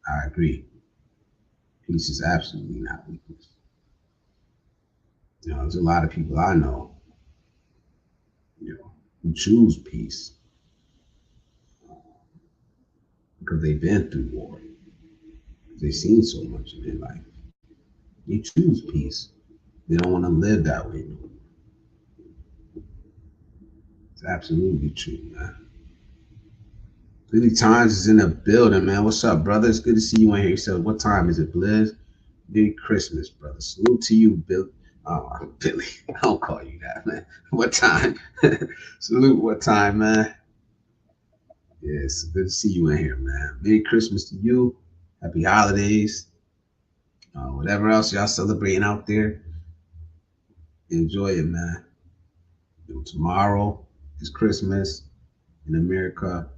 I agree. Peace is absolutely not weakness. There's a lot of people I know, who choose peace because they've been through war. They've seen so much in their life. They choose peace. They don't want to live that way no more. It's absolutely true, man. Billy Times is in the building, man. What's up, brother? It's good to see you in here. He said, what time is it, Blizz? Merry Christmas, brother. Salute to you, Bill. Oh, Billy. I don't call you that, man. What time? Salute, what time, man? Yeah, it's good to see you in here, man. Merry Christmas to you. Happy holidays. Whatever else y'all celebrating out there, enjoy it, man. Tomorrow is Christmas in America.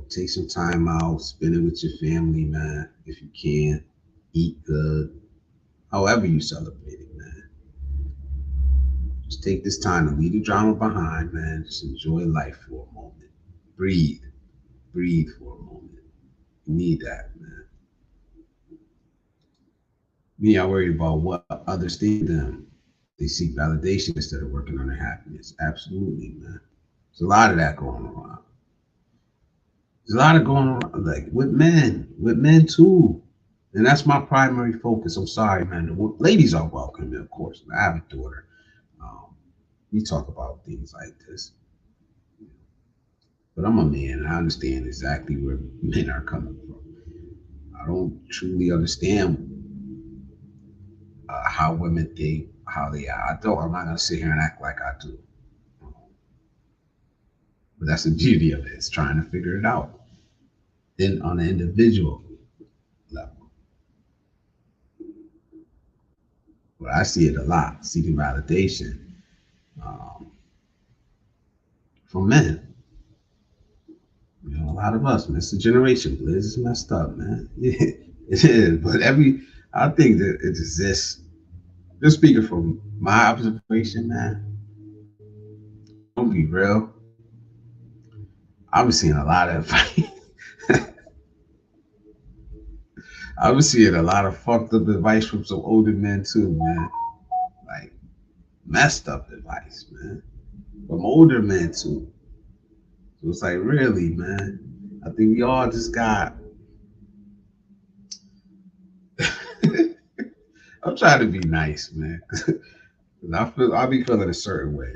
Take some time out, spend it with your family, man. If you can, eat good. However you celebrate it, man. Just take this time to leave the drama behind, man. Just enjoy life for a moment. Breathe. Breathe for a moment. You need that, man. Me, I worry about what others think of them. They seek validation instead of working on their happiness. Absolutely, man. There's a lot of that going around. There's a lot of going around, like with men too. And that's my primary focus. I'm sorry, man. The ladies are welcome, of course. I have a daughter. Um, we talk about things like this. But I'm a man and I understand exactly where men are coming from. I don't truly understand how women think, how they are. I don't. I'm not going to sit here and act like I do. But that's the beauty of it. It's trying to figure it out. Then on an individual level, but I see it a lot, seeking validation um, from men. A lot of us, man. It's a generation, Blizz. It's messed up, man. Yeah, it is. But I think that it exists. Just speaking from my observation, man. Don't be real. I've been seeing a lot of, I've been seeing a lot of fucked up advice from some older men too, man. Like messed up advice, man, from older men too. So it's like, really, man. I think we all just got. I'm trying to be nice, man. I'll be feeling a certain way.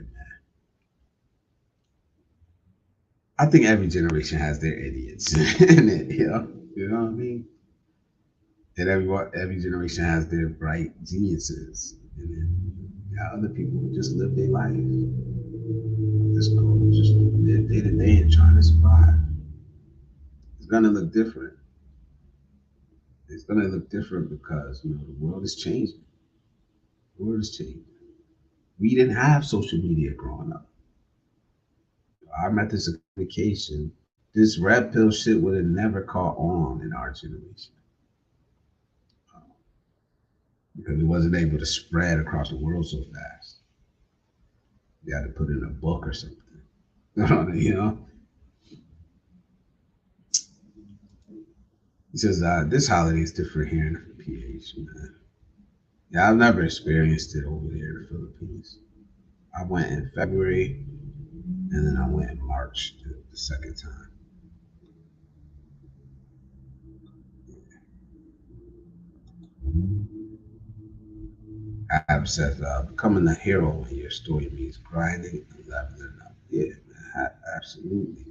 I think every generation has their idiots in it, you know what I mean? And every generation has their bright geniuses, and then other people who just live their life, just live day to day and trying to survive. It's gonna look different. It's gonna look different because the world is changing. The world is changing. We didn't have social media growing up. Our methods of communication, this red pill shit would have never caught on in our generation because it wasn't able to spread across the world so fast. You had to put it in a book or something. you know. He says this holiday is different here in the PH, man. Yeah, I've never experienced it over there in the Philippines. I went in February and then I went in March the second time. Ab says, becoming a hero in your story means grinding and leveling up. Yeah, man, absolutely,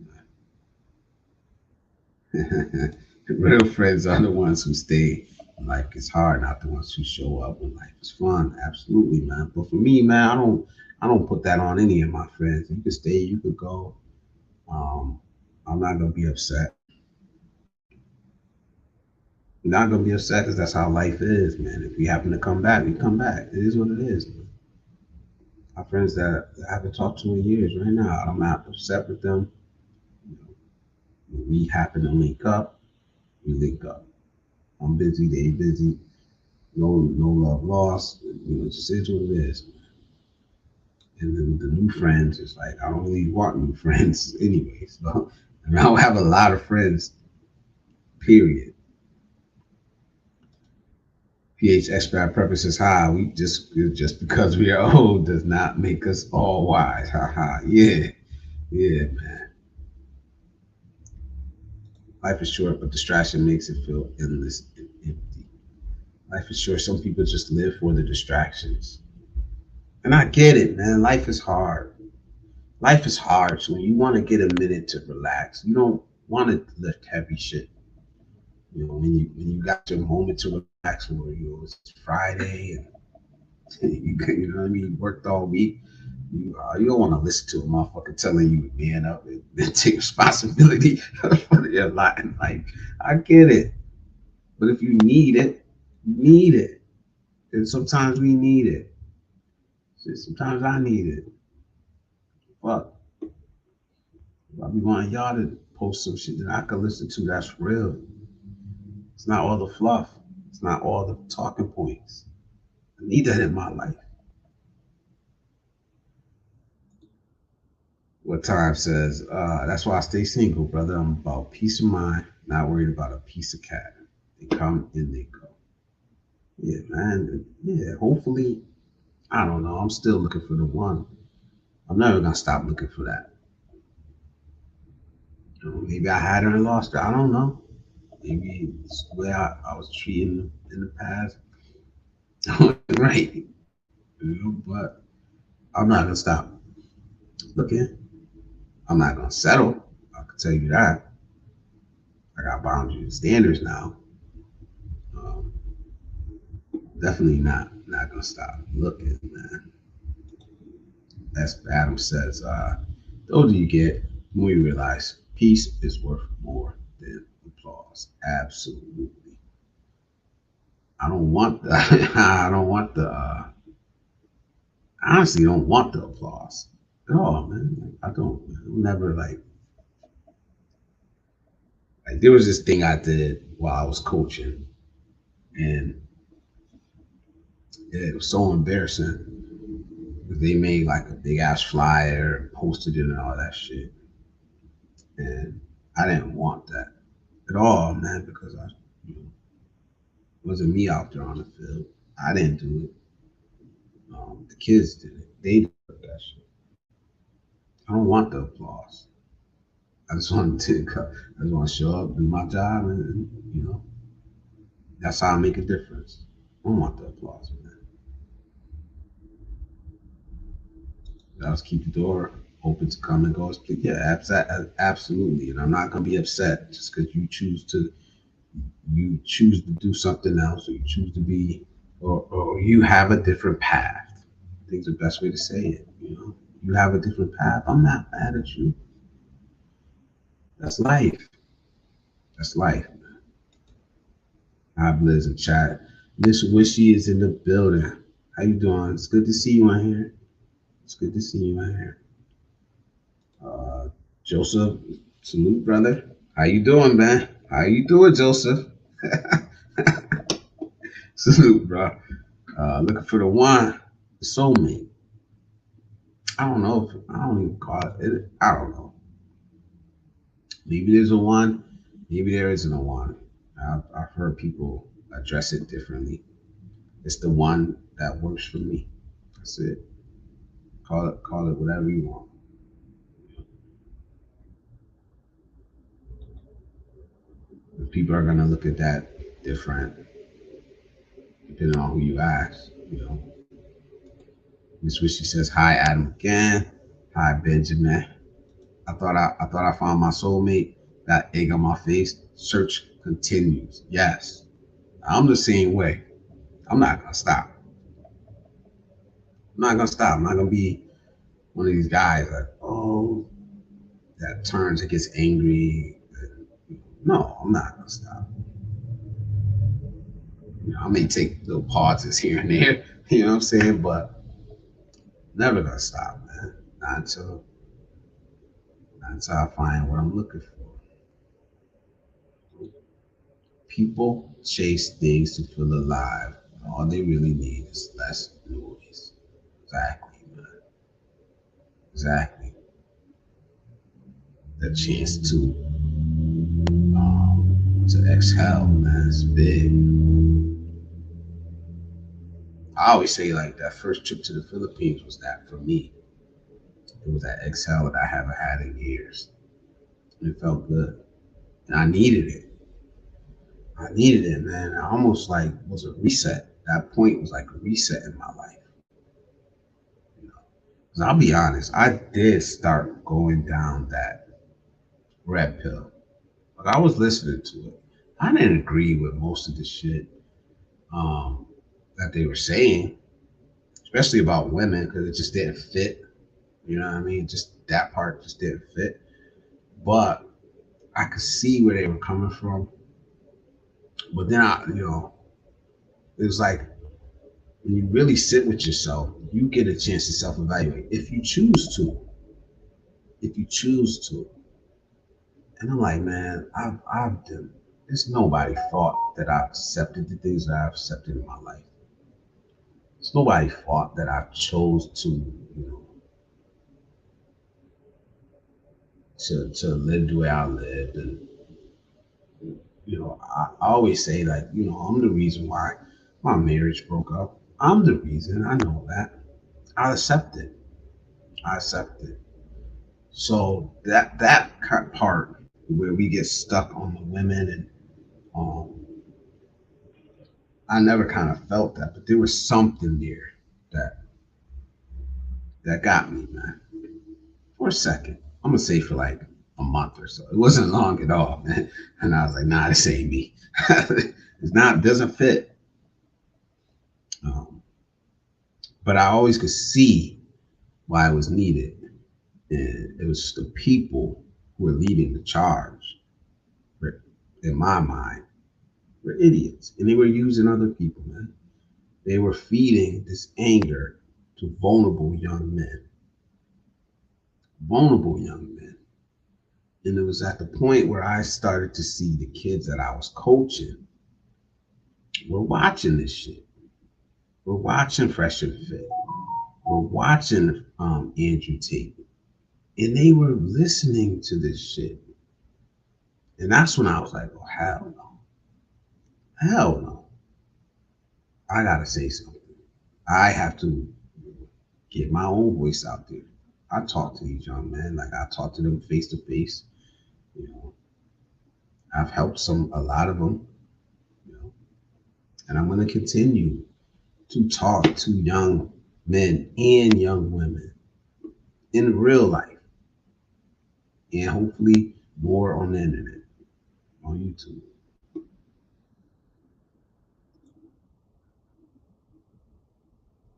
man. Real friends are the ones who stay when life gets hard, not the ones who show up when life is fun. Absolutely, man. But for me, man, I don't put that on any of my friends. You could stay, you could go. Um, I'm not gonna be upset. I'm not gonna be upset because that's how life is, man. If we happen to come back, we come back. It is what it is. Man. My friends that I haven't talked to in years right now, I'm not upset with them. You know, when we happen to link up, we link up. I'm busy, they busy. No love lost. You know, it just is what it is. And then the new friends, it's like I don't really want new friends anyway. So I mean, I don't have a lot of friends. Period. PH expat purpose is high. We just because we are old does not make us all wise. Ha ha. Yeah, yeah, man. Life is short, but distraction makes it feel endless and empty. Life is short. Some people just live for the distractions. And I get it, man. Life is hard. Life is hard. So when you want to get a minute to relax, you don't want to lift heavy shit. You know, when you got your moment to relax, where you know it's Friday and you know what I mean, you worked all week. You don't want to listen to a motherfucker telling you to man up and take responsibility for your life. Like, I get it. But if you need it, you need it. And sometimes we need it. Sometimes I need it. Fuck. I be wanting y'all to post some shit that I can listen to that's real. It's not all the fluff. It's not all the talking points. I need that in my life. What time says, that's why I stay single, brother. I'm about peace of mind, not worried about a piece of cat. They come and they go. Yeah, man. Yeah, hopefully, I don't know. I'm still looking for the one. I'm never gonna stop looking for that. You know, maybe I had her and lost her. I don't know. Maybe it's the way I was treating them in the past. Right. You know, but I'm not gonna stop looking. I'm not gonna settle. I can tell you that. I got boundaries and standards now. Um, Definitely not gonna stop looking, man. As Adam says, the older you get, the more you realize peace is worth more than applause. Absolutely. I don't want the I don't want the I honestly don't want the applause at all, man. I don't. Never like there was this thing I did while I was coaching, and it was so embarrassing. They made like a big ass flyer, posted it, and all that shit, and I didn't want that at all, man, because you know, it wasn't me out there on the field. I didn't do it. The kids did it. They did that shit. I don't want the applause. I just want to. I just want to show up, do my job, and you know that's how I make a difference. I don't want the applause, man. I just keep the door open to come and go. Yeah, absolutely. And I'm not gonna be upset just because you choose to do something else, or you choose to be, or you have a different path. I think the best way to say it. You know, you have a different path. I'm not mad at you. That's life. That's life. Hi, Blizz and chat. Miss Wishy is in the building. How you doing? It's good to see you on here. It's good to see you on here. Uh, Joseph, salute, brother. How you doing, man? How you doing, Joseph? Salute, bro. Looking for the one, the soulmate. I don't know. I don't even call it. I don't know. Maybe there's a one. Maybe there isn't a one. I've heard people address it differently. It's the one that works for me. That's it. Call it whatever you want. People are gonna look at that different depending on who you ask. You know, Miss Wishy says hi, Adam again. Hi, Benjamin. I thought I found my soulmate. Got egg on my face. Search continues. Yes, I'm the same way. I'm not gonna stop. I'm not gonna stop. I'm not gonna be one of these guys like, oh, that turns and gets angry. No, I'm not gonna stop. You know, I may take little pauses here and there. You know what I'm saying? But Never gonna stop, man. Not until I find what I'm looking for. People chase things to feel alive. All they really need is less noise. Exactly, man. Exactly. The chance to exhale, man. It's big. I always say like that first trip to the Philippines was that for me. It was that exhale that I haven't had in years. And it felt good. And I needed it. I needed it, man. I almost like was a reset. That point was like a reset in my life. You know? 'Cause I'll be honest, I did start going down that red pill. Like I was listening to it. I didn't agree with most of the shit um, that they were saying, especially about women, because it just didn't fit. You know what I mean? Just that part just didn't fit. But I could see where they were coming from. But then it was like when you really sit with yourself, you get a chance to self-evaluate if you choose to. If you choose to. And I'm like, man, I've done. There's nobody thought that I've accepted the things that I've accepted in my life. It's nobody fault that I chose to live the way I lived, and I always say like, I'm the reason why my marriage broke up. I'm the reason. I know that. I accept it. I accept it. So that part where we get stuck on the women, and um, I never kind of felt that, but there was something there that that got me, man. For a second. I'm gonna say for like a month or so. It wasn't long at all, man. And I was like, nah, this ain't me. It's not, doesn't fit. Um, but I always could see why it was needed. And it was the people who were leading the charge, in my mind, were idiots. And they were using other people, man. They were feeding this anger to vulnerable young men. Vulnerable young men. And it was at the point where I started to see the kids that I was coaching were watching this shit. We're watching Fresh and Fit. We're watching Andrew Tate. And they were listening to this shit. And that's when I was like, oh, hell no. Hell no. I gotta say something. I have to get my own voice out there. I talk to these young men, like I talk to them face to face. You know, I've helped a lot of them, you know, and I'm gonna continue to talk to young men and young women in real life, and hopefully more on the internet, on YouTube.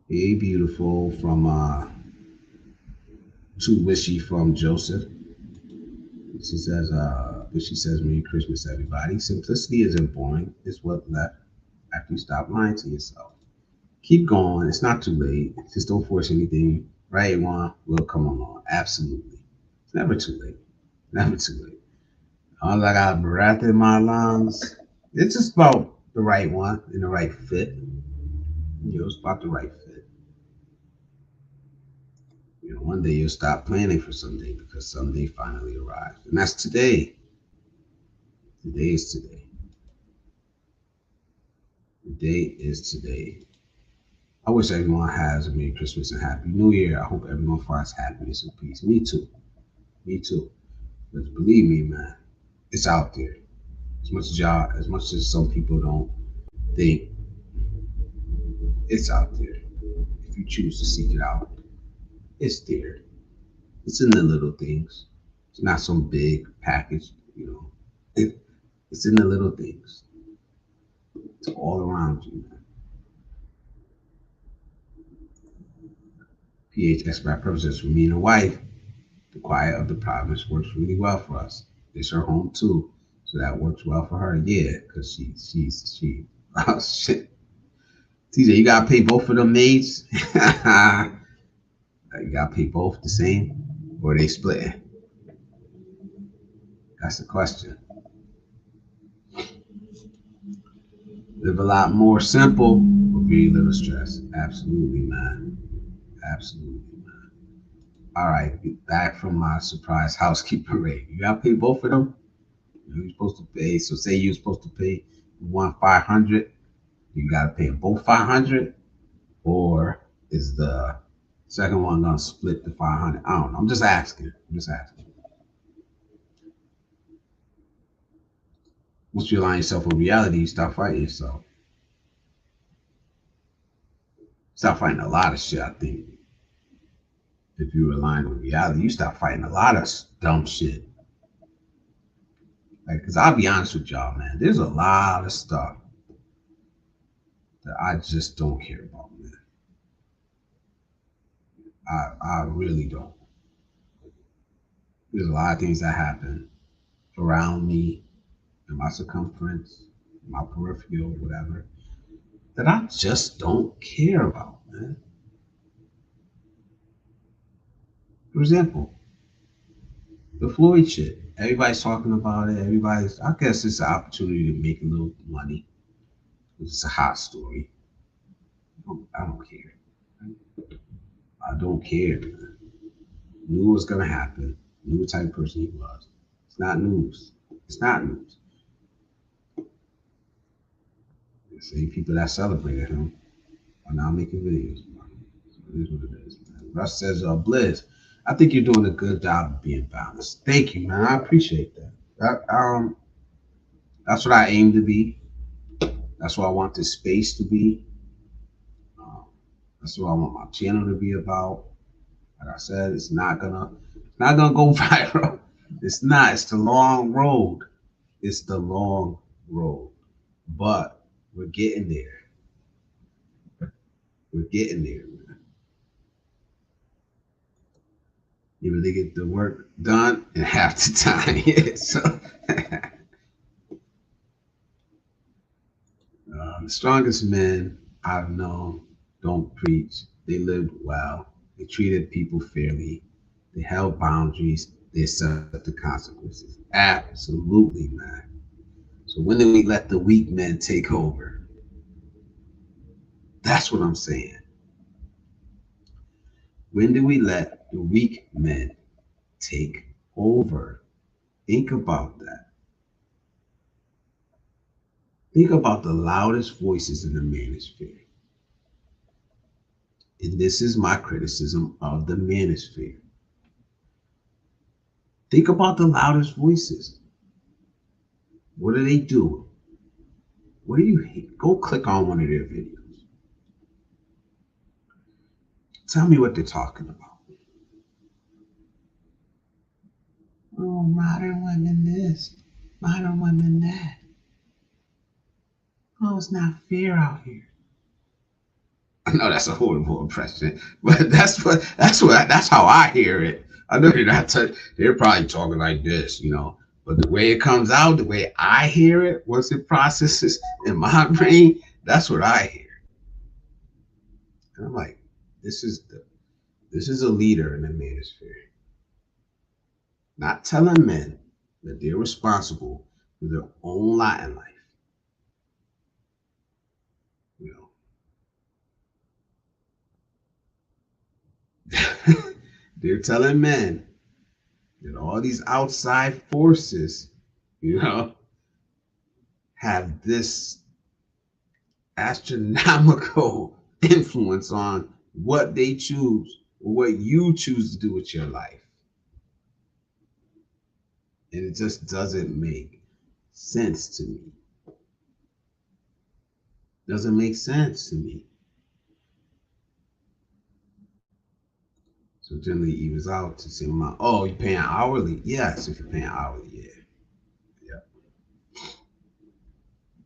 Hey, beautiful from Too Wishy from Joseph. She says, Merry Christmas, everybody. Simplicity isn't boring. It's what left after you stop lying to yourself. Keep going. It's not too late. Just don't force anything. Right one will come along. Absolutely. It's never too late. Never too late. All I got breath in my lungs. It's just about the right one and the right fit. It's about the right fit. One day you'll stop planning for someday because someday finally arrives. And that's today. Today is today. Today is today. I wish everyone has a Merry Christmas and Happy New Year. I hope everyone finds happiness and peace. Me too. Me too. Because believe me, man, it's out there. As much as some people don't think, it's out there. If you choose to seek it out, it's there. It's in the little things. It's not some big package. It, it's in the little things. It's all around you, man. PHS by purposes for me and the wife. The quiet of the province works really well for us. It's her home too, so that works well for her. Yeah, because she. Oh shit. TJ, you gotta pay both of them maids. You gotta pay both the same, or they splitting? That's the question. Live a lot more simple with very little stress. Absolutely, man. Absolutely, man. All right, back from my surprise housekeeping rate. You gotta pay both of them. You're supposed to pay. So say you're supposed to pay one 500. You gotta pay both 500, or is the second one gonna split the 500? I don't know. I'm just asking. I'm just asking. Once you align yourself with reality, you stop fighting yourself. Stop fighting a lot of shit, I think. If you align with reality, you stop fighting a lot of dumb shit. Like, cause I'll be honest with y'all, man. There's a lot of stuff that I just don't care about, man. I really don't. There's a lot of things that happen around me, in my circumference, my peripheral, whatever, that I just don't care about, man. For example, the Floyd shit. Everybody's talking about it. I guess it's an opportunity to make a little money. It's a hot story. I don't care. I don't care, man. Knew what was going to happen. Knew what type of person he was. It's not news. It's not news. The same people that celebrated him are now making videos. So it is what it is, man. Russ says, Blizz, I think you're doing a good job of being balanced. Thank you, man. I appreciate that. That's what I aim to be. That's what I want this space to be. Um, that's what I want my channel to be about. Like I said, it's not gonna go viral. It's not. It's the long road. It's the long road. But we're getting there. We're getting there, man. You really get the work done in half the time. So the strongest men I've known don't preach. They lived well. They treated people fairly. They held boundaries. They accepted the consequences. Absolutely, man. So when do we let the weak men take over? That's what I'm saying. When do we let the weak men take over? Think about that. Think about the loudest voices in the manosphere. And this is my criticism of the manosphere. Think about the loudest voices. What are they doing? What do you hate? Go click on one of their videos. Tell me what they're talking about. Oh, modern women this, modern women that. Oh, it's not fair out here. I know that's a horrible impression, but that's how I hear it. I know they're probably talking like this, but the way it comes out, the way I hear it, once it processes in my brain, that's what I hear. And I'm like, this is a leader in the manosphere, not telling men that they're responsible for their own lot in life. You know, they're telling men that all these outside forces, have this astronomical influence on what they choose or what you choose to do with your life. And it just doesn't make sense to me. Doesn't make sense to me. So generally evens out to say, oh, you're paying hourly? Yes, if you're paying hourly, yeah.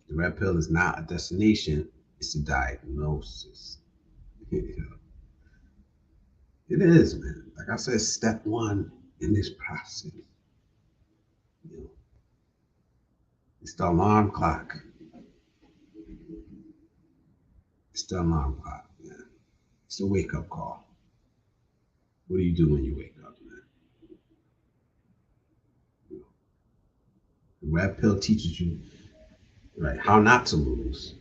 The red pill is not a destination, it's a diagnosis. It is, man. Like I said, step one in this process. It's the alarm clock. It's the alarm clock, man. It's a wake up call. What do you do when you wake up, man? The red pill teaches you, right, how not to lose.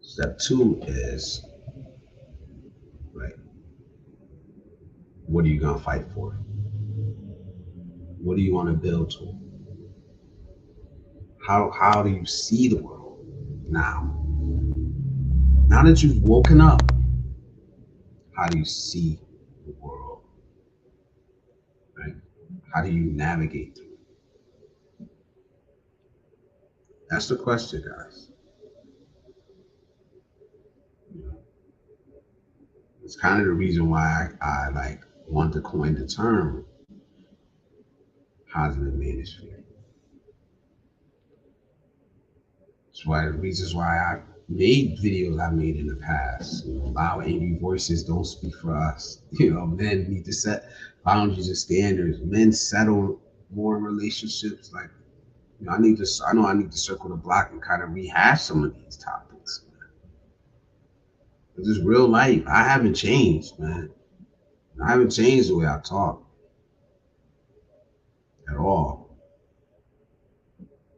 Step two is, right, what are you gonna fight for? What do you want to build to? How do you see the world now? Now that you've woken up, how do you see the world? Right? How do you navigate through it? That's the question, guys. You know, it's kind of the reason why I like want to coin the term positive manosphere. It's why the reasons why I made videos I made in the past. You know, loud, angry voices don't speak for us. You know, men need to set boundaries and standards. Men settle more in relationships. Like, you know, I know I need to circle the block and kind of rehash some of these topics. This is real life. I haven't changed, man. I haven't changed the way I talk at all.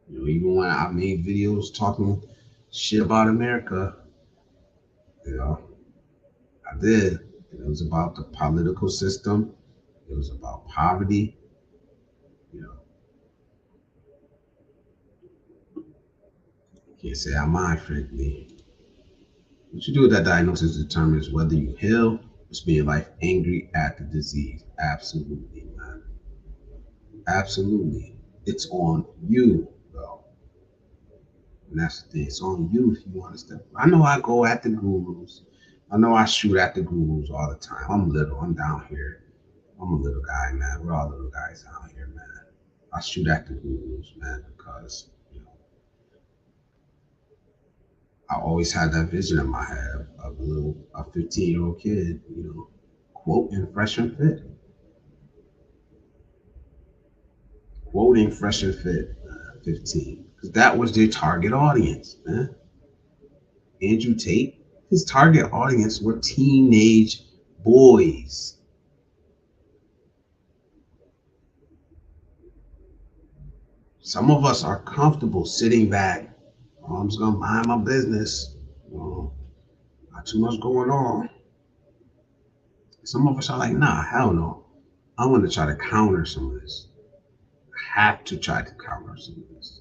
You know, even when I made videos talking shit about America, you know, I did. It was about the political system. It was about poverty. You know, can't say I mind, frankly. What you do with that diagnosis determines whether you heal or spend your life angry at the disease. Absolutely, man. Absolutely. It's on you, though. And that's the thing. It's on you if you want to step. I know I go at the gurus. I know I shoot at the gurus all the time. I'm little. I'm down here. I'm a little guy, man. We're all little guys down here, man. I shoot at the gurus, man, because you know I always had that vision in my head of a 15-year-old kid, you know, quoting Fresh and Fit, quoting Fresh and Fit, 15, because that was their target audience, man. Andrew Tate, his target audience were teenage boys. Some of us are comfortable sitting back. Oh, I'm just gonna mind my business. Not too much going on. Some of us are like, nah, hell no. I want to try to counter some of this. I have to try to counter some of this.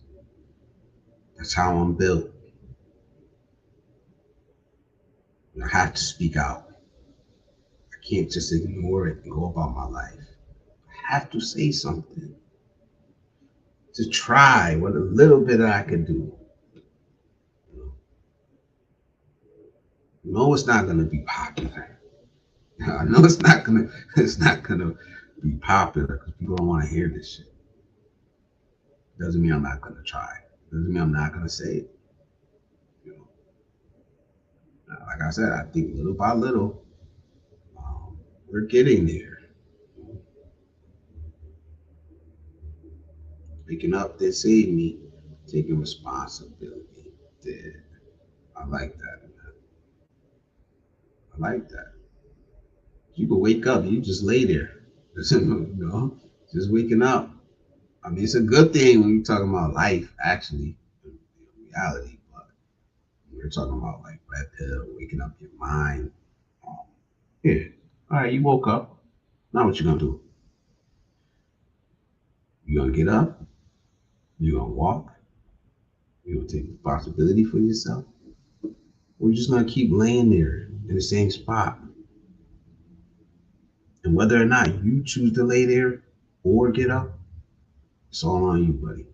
That's how I'm built. I have to speak out. I can't just ignore it and go about my life. I have to say something to try what a little bit that I can do. No, it's not gonna be popular. I know it's not gonna be popular because people don't want to hear this shit. Doesn't mean I'm not gonna try. Doesn't mean I'm not gonna say it. You know, like I said, I think little by little, we're getting there. Waking up did save me. Taking responsibility did. I like that, man. I like that. You can wake up, you just lay there. You know, just waking up. I mean, it's a good thing when you're talking about life, actually, in reality. But we're talking about like red pill, waking up your mind. Um, yeah. All right, you woke up. Now what you gonna do? You gonna get up? You gonna walk? You gonna take responsibility for yourself? Or you just gonna keep laying there in the same spot? And whether or not you choose to lay there or get up, it's all on you, buddy.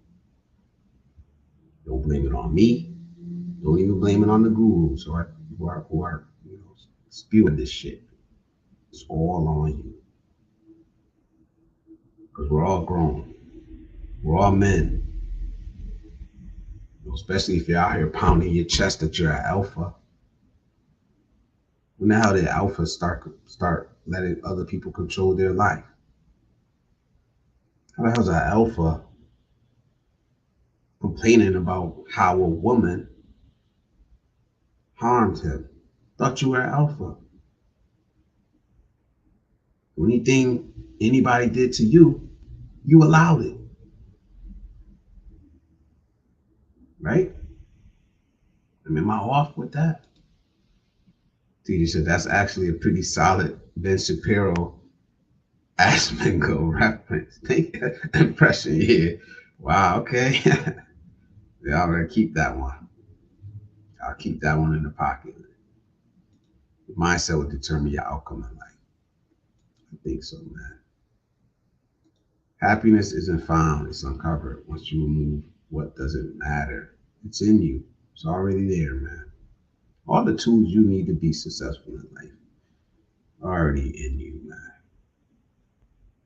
Don't blame it on me. Don't even blame it on the gurus who are spewing this shit. It's all on you. Because we're all grown. We're all men. Especially if you're out here pounding your chest that you're an alpha. When the hell did alpha start letting other people control their life? How the hell's an alpha complaining about how a woman harmed him? Thought you were an alpha. Anything anybody did to you, you allowed it, right? Am I off with that? Didi said that's actually a pretty solid Ben Shapiro Asmongo reference. Impression, yeah. Wow, okay. Yeah, I'm gonna keep that one. I'll keep that one in the pocket. Mindset will determine your outcome in life. I think so, man. Happiness isn't found, it's uncovered. Once you remove what doesn't matter, it's in you. It's already there, man. All the tools you need to be successful in life are already in you, man.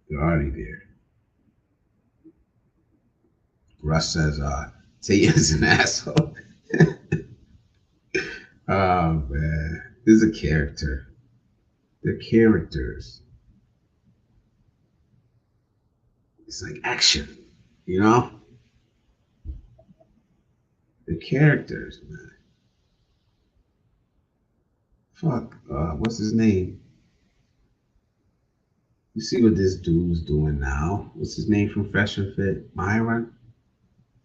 They're already there. Russ says, Tate is an asshole. Oh, man. This is a character. They're characters. It's like action, you know? They're characters, man. Fuck, what's his name? You see what this dude's doing now? What's his name from Fresh and Fit? Myron?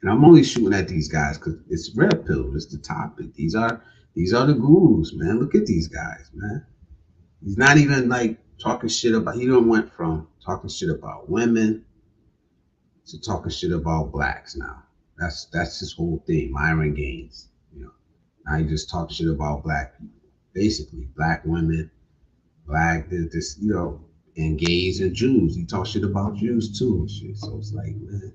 And I'm only shooting at these guys because it's red pill. It's the topic. These are the gurus, man. Look at these guys, man. He's not even like talking shit about. He don't went from talking shit about women to talking shit about blacks now. That's his whole thing. Myron Gaines, you know. Now he just talks shit about black people, basically black women, black this, you know, and gays and Jews. He talks shit about Jews too and shit. So it's like, man,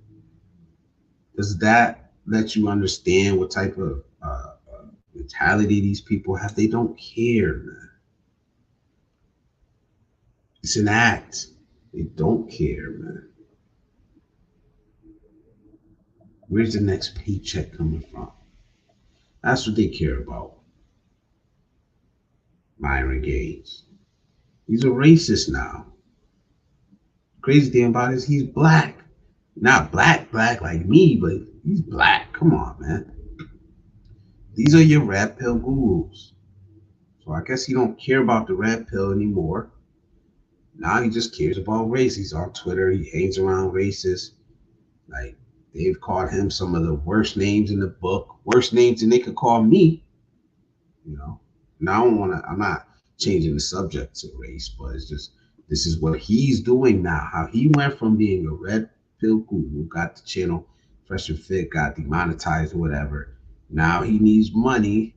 does that let you understand what type of mentality these people have? They don't care, man. It's an act. They don't care, man. Where's the next paycheck coming from? That's what they care about. Myron Gaines. He's a racist now. Crazy thing about it is he's black. Not black like me, but he's black. Come on, man. These are your red pill gurus. So I guess he don't care about the red pill anymore. Now he just cares about race. He's on Twitter. He hangs around racists. Like they've called him some of the worst names in the book, worse names than they could call me. You know. Now I don't want to. I'm not changing the subject to race, but it's just this is what he's doing now. How he went from being a red pill guru, got the channel Fresh and Fit, got demonetized or whatever. Now he needs money,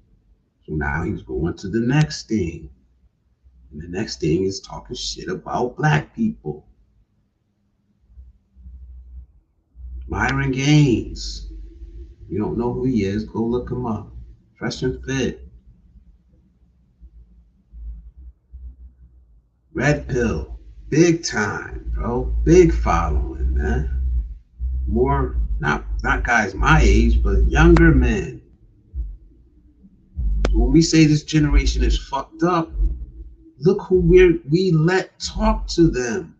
so now he's going to the next thing. And the next thing is talking shit about black people. Myron Gaines. You don't know who he is, go look him up. Fresh and Fit. Red Pill. Big time, bro. Big following, man. More, not guys my age, but younger men. So when we say this generation is fucked up, look who we let talk to them.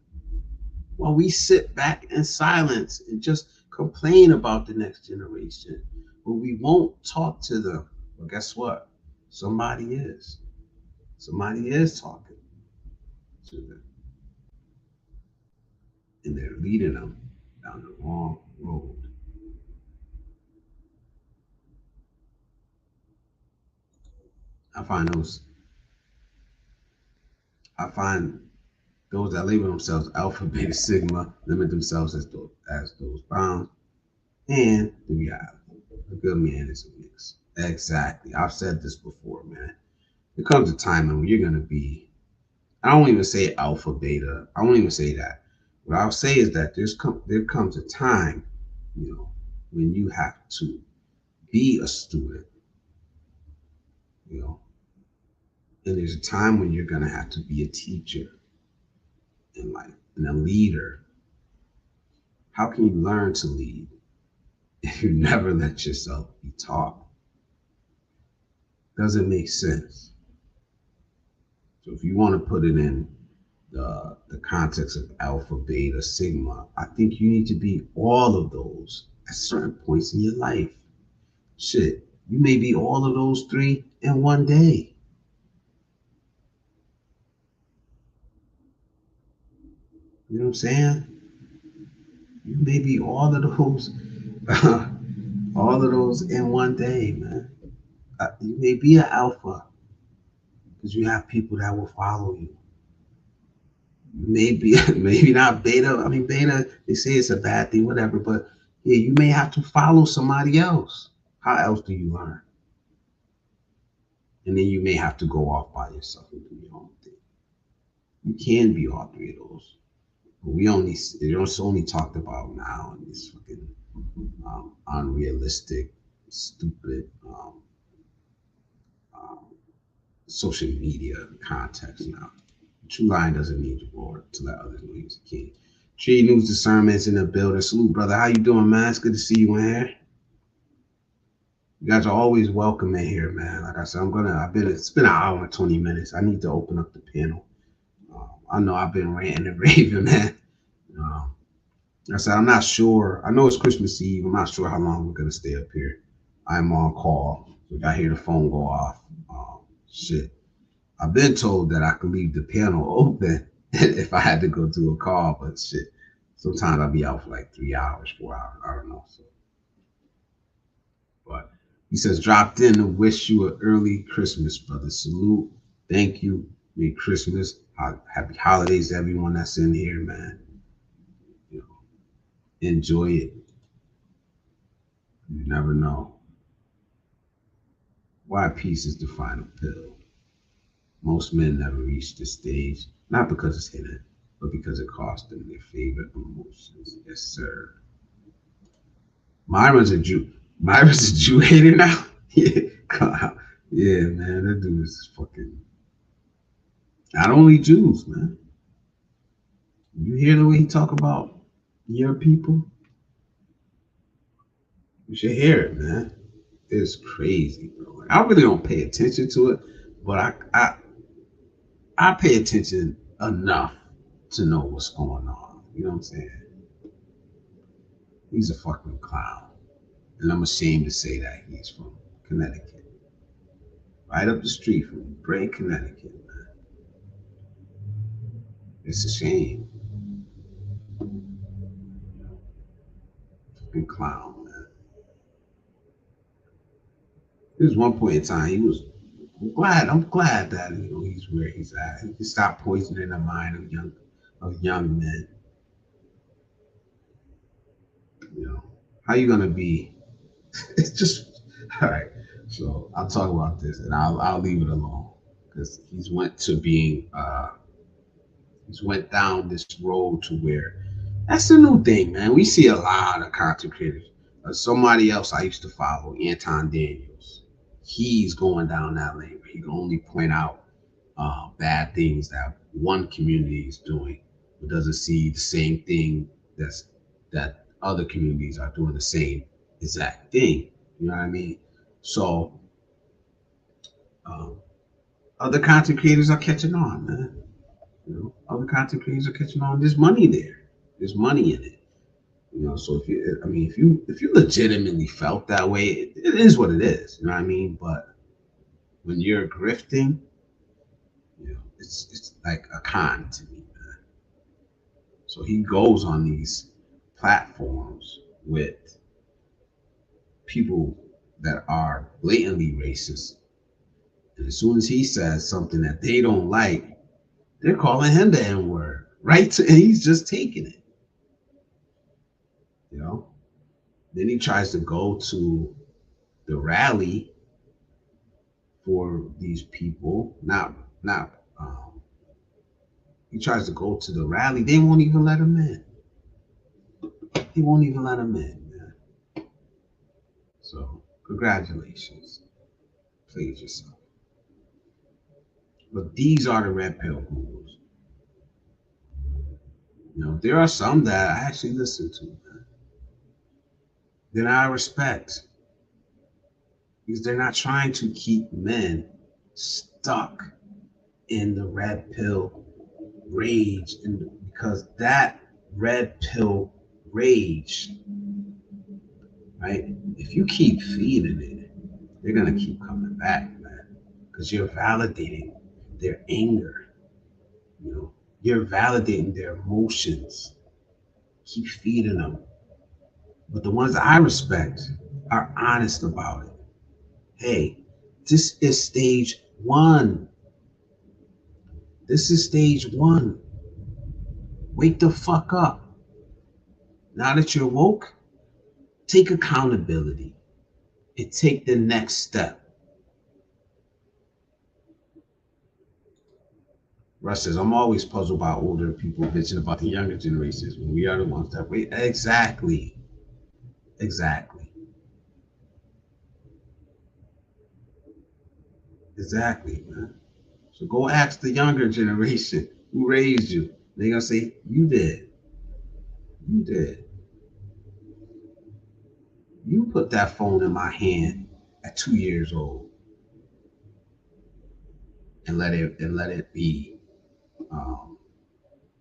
While we sit back in silence and just complain about the next generation. But we won't talk to them. Well, guess what? Somebody is. Somebody is talking to them. And they're leading them down the wrong road. I find those I find those that label themselves alpha, beta, sigma limit themselves as those bounds. And the reality. A good man is a mix. Exactly. I've said this before, man. There comes a time when you're gonna be, I don't even say alpha, beta. I won't even say that. What I'll say is that there comes a time, you know, when you have to be a student, you know, and there's a time when you're gonna have to be a teacher in life and a leader. How can you learn to lead if you never let yourself be taught? Doesn't make sense. So if you want to put it in the context of alpha, beta, sigma, I think you need to be all of those at certain points in your life. Shit, you may be all of those three in one day. You know what I'm saying? You may be all of those, all of those in one day, man. You may be an alpha because you have people that will follow you. Maybe, maybe not beta. I mean, beta, they say it's a bad thing, whatever. But yeah, you may have to follow somebody else. How else do you learn? And then you may have to go off by yourself and do your own thing. You can be all three of those. But it's only talked about now in this fucking unrealistic, stupid um, social media context now. True lying doesn't need to roar to let others know he's a king. Tree News Discernment's in the building. Salute, brother. How you doing, man? It's good to see you in here. You guys are always welcome in here, man. Like I said, it's been an hour and 20 minutes. I need to open up the panel. I know I've been ranting and raving, man. Um, like I said, I'm not sure. I know it's Christmas Eve. I'm not sure how long we're going to stay up here. I'm on call. So I hear the phone go off. Shit. I've been told that I could leave the panel open if I had to go do a call, but shit. Sometimes I'll be out for like 3 hours, 4 hours. I don't know. So, but he says, dropped in to wish you an early Christmas, brother. Salute. Thank you. Merry Christmas. Happy holidays to everyone that's in here, man. You know, enjoy it. You never know. Why peace is the final pill. Most men never reach this stage, not because it's hidden, but because it cost them their favorite emotions. Yes, sir. Myra's a Jew. Myra's a Jew hater now. Yeah, yeah, man. That dude is fucking. Not only Jews, man. You hear the way he talk about your people? You should hear it, man. It's crazy, bro. Like, I really don't pay attention to it, but I pay attention enough to know what's going on. You know what I'm saying? He's a fucking clown. And I'm ashamed to say that he's from Connecticut. Right up the street from me, Brain, Connecticut, man. It's a shame. Fucking clown, man. There was one point in time he was I'm glad that he's where he's at. He can stop poisoning the mind of young men. You know. How you gonna be it's just all right. So I'll talk about this and I'll leave it alone. Because he's went down this road to where that's the new thing, man. We see a lot of content creators. Somebody else I used to follow, Anton Daniels. He's going down that lane where he can only point out bad things that one community is doing, but doesn't see the same thing that other communities are doing the same exact thing. You know what I mean? So um, other content creators are catching on, man. Other content creators are catching on. There's money there. There's money in it. So if you legitimately felt that way, it is what it is. You know what I mean? But when you're grifting, it's like a con to me, man. So he goes on these platforms with people that are blatantly racist, and as soon as he says something that they don't like, they're calling him the N word, right? And he's just taking it. You know. Then he tries to go to the rally for these people. He tries to go to the rally. They won't even let him in. They won't even let him in, man. So congratulations. Please yourself. But these are the red pill gurus. There are some that I actually listen to, man. That I respect. Because they're not trying to keep men stuck in the red pill rage, and because that red pill rage, right? If you keep feeding it, they're gonna keep coming back, man, because you're validating their anger. You know, You're validating their emotions. Keep feeding them. But the ones that I respect are honest about it. Hey, this is stage one. This is stage one. Wake the fuck up. Now that you're woke, take accountability and take the next step. Russ says, I'm always puzzled by older people bitching about the younger generations when we are the ones that wait. Exactly. Exactly. Exactly, man. So go ask the younger generation who raised you. They're gonna say, you did. You did. You put that phone in my hand at 2 years old and let it be um,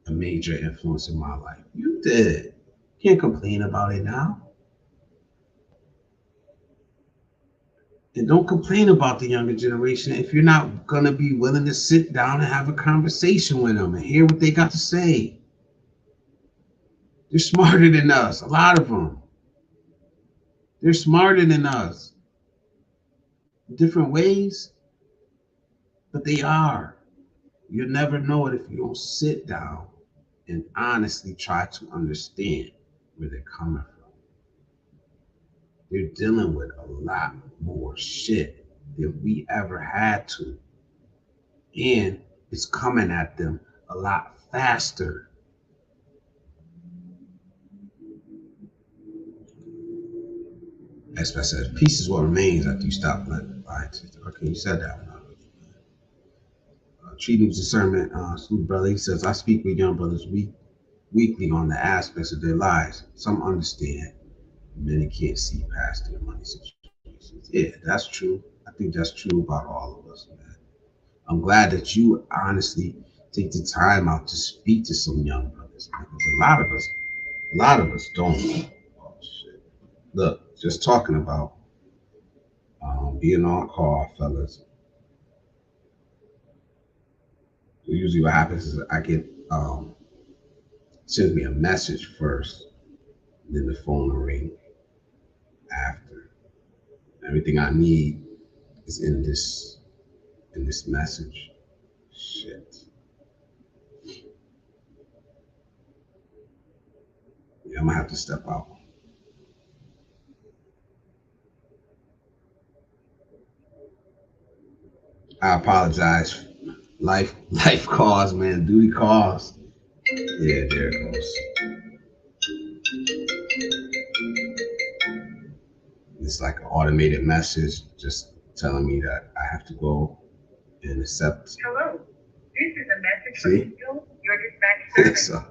a major influence in my life. You did. Can't complain about it now. And don't complain about the younger generation if you're not gonna be willing to sit down and have a conversation with them and hear what they got to say. They're smarter than us, a lot of them. They're smarter than us in different ways, but they are. You'll never know it if you don't sit down and honestly try to understand where they're coming from. They're dealing with a lot more shit than we ever had to. And it's coming at them a lot faster. As I said, peace is what remains after you stop letting lies. Okay, you said that one. Treating discernment, Salute Brother, he says, I speak with young brothers weekly on the aspects of their lives. Some understand, many can't see past their money situations. Yeah, that's true. I think that's true about all of us, man. I'm glad that you honestly take the time out to speak to some young brothers, man, because a lot of us don't. Oh, shit. Look, just talking about being on call, fellas. Usually, what happens is I get sends me a message first, then the phone will ring after. Everything I need is in this message. Shit. Yeah, I'm gonna have to step out. I apologize. Life calls, man. Duty calls. Yeah, there it goes. It's like an automated message just telling me that I have to go and accept. Hello. This is a message from your dispatch service. So,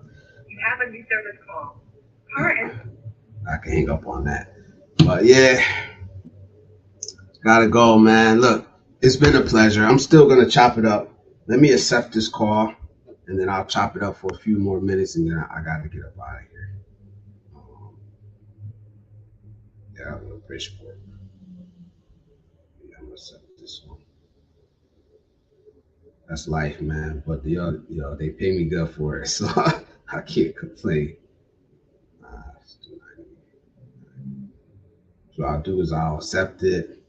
you have a new service call. I can hang up on that. But yeah, gotta go, man. Look, it's been a pleasure. I'm still gonna chop it up. Let me accept this call, and then I'll chop it up for a few more minutes, and then I gotta get up out of here. Um, yeah, I'm gonna Bridgeport. Yeah, I'm gonna accept this one. That's life, man. But they pay me good for it, so I can't complain. Uh, so what I'll do is I'll accept it,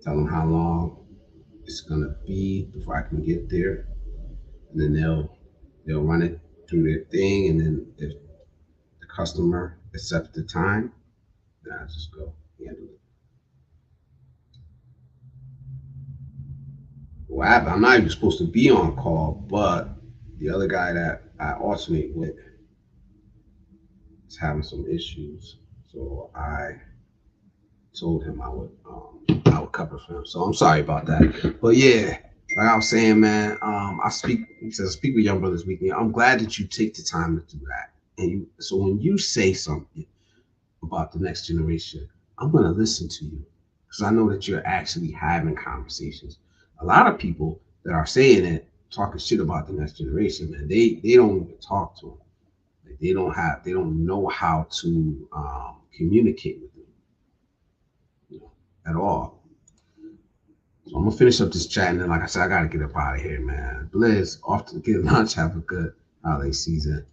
tell them how long it's gonna be before I can get there, and then they'll run it through their thing, and then if the customer accepts the time, then I just go handle it. What happened? I'm not even supposed to be on call, but the other guy that I alternate with is having some issues, so I told him I would cover for him. So I'm sorry about that. But yeah, like I was saying, man, he says speak with young brothers weekly. I'm glad that you take the time to do that. So when you say something about the next generation, I'm gonna listen to you because I know that you're actually having conversations. A lot of people that are saying it, talking shit about the next generation, man, they don't even talk to them. Like they don't know how to communicate with them, at all. So I'm gonna finish up this chat, and then, like I said, I gotta get up out of here, man. Blizz, off to get lunch. Have a good holiday season.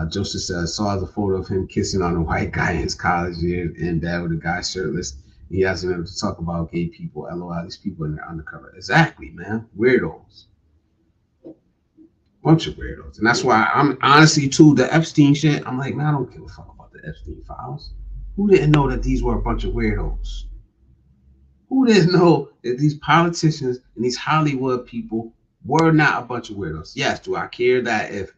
Joseph says, saw the photo of him kissing on a white guy in his college years in bed with a guy shirtless. He hasn't ever to talk about gay people. LOL, these people in their undercover. Exactly, man. Weirdos. Bunch of weirdos. And that's why I'm honestly, too, the Epstein shit, I'm like, man, I don't give a fuck about the Epstein files. Who didn't know that these were a bunch of weirdos? Who didn't know that these politicians and these Hollywood people were not a bunch of weirdos? Yes, do I care that if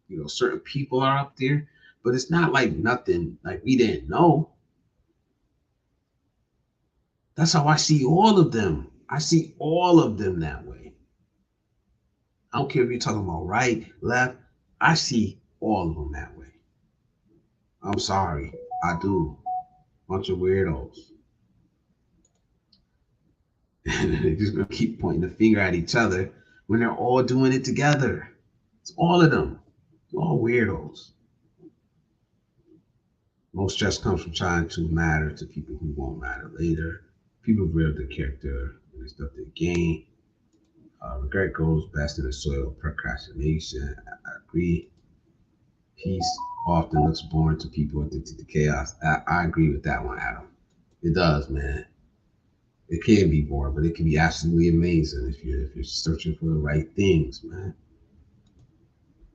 you know certain people are up there, but it's not like nothing like we didn't know. That's how I see all of them. I see all of them that way. I don't care if you're talking about right, left. I see all of them that way. I'm sorry, I do. Bunch of weirdos. They're just gonna keep pointing the finger at each other when they're all doing it together. It's all of them. They're all weirdos. Most stress comes from trying to matter to people who won't matter later. People build their character and the stuff they gain. Regret goes best in the soil of procrastination. I agree. Peace often looks boring to people addicted to chaos. I agree with that one, Adam. It does, man. It can be boring, but it can be absolutely amazing if you're searching for the right things, man.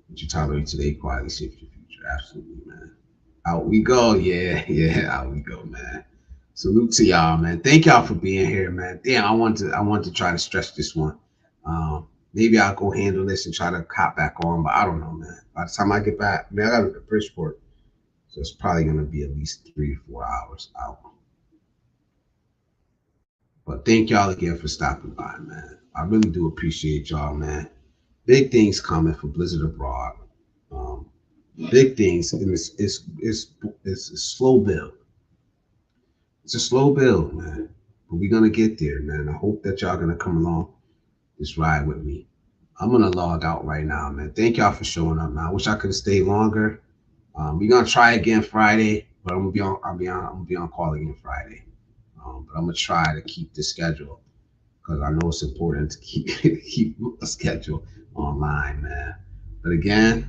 What you tolerate today quietly shapes your future. Absolutely, man. Out we go, yeah, out we go, man. Salute to y'all, man. Thank y'all for being here, man. Damn, I want to try to stretch this one. Maybe I'll go handle this and try to hop back on, but I don't know, man. By the time I get back, man, I gotta go to Bridgeport, so it's probably gonna be at least 3 to 4 hours out. But thank y'all again for stopping by, man. I really do appreciate y'all, man. Big things coming for Blizzard Abroad. Big things, and it's a slow build. It's a slow build, man. But we're gonna get there, man. I hope that y'all gonna come along this ride with me. I'm gonna log out right now, man. Thank y'all for showing up, man. I wish I could have stayed longer. We're gonna try again Friday, but I'm gonna be on call again Friday. But I'm gonna try to keep the schedule because I know it's important to keep a schedule online, man. But again,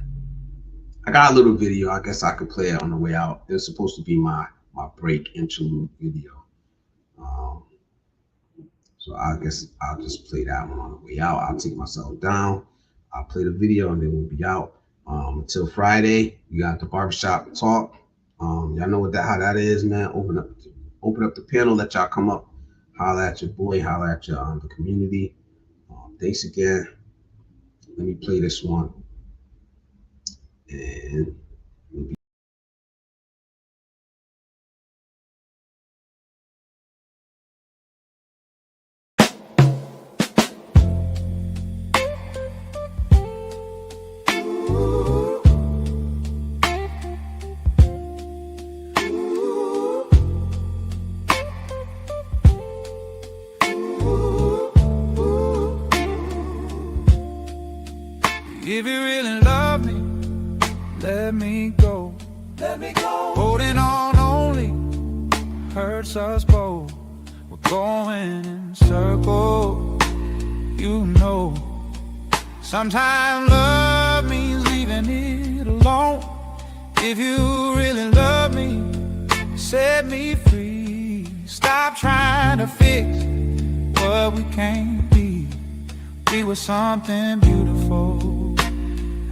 I got a little video. I guess I could play it on the way out. It was supposed to be my break interlude video. So I guess I'll just play that one on the way out. I'll take myself down. I'll play the video and then we'll be out. Until Friday, you got the barbershop talk. Y'all know how that is, man. Open up the panel, let y'all come up, holler at your boy, holler at your the community. Thanks again. Let me play this one. And we'll be If you really love me, let me go. Let me go. Holding on only hurts us both. We're going in circles, you know. Sometimes love means leaving it alone. If you really love me, set me free. Stop trying to fix what we can't be. We were something beautiful,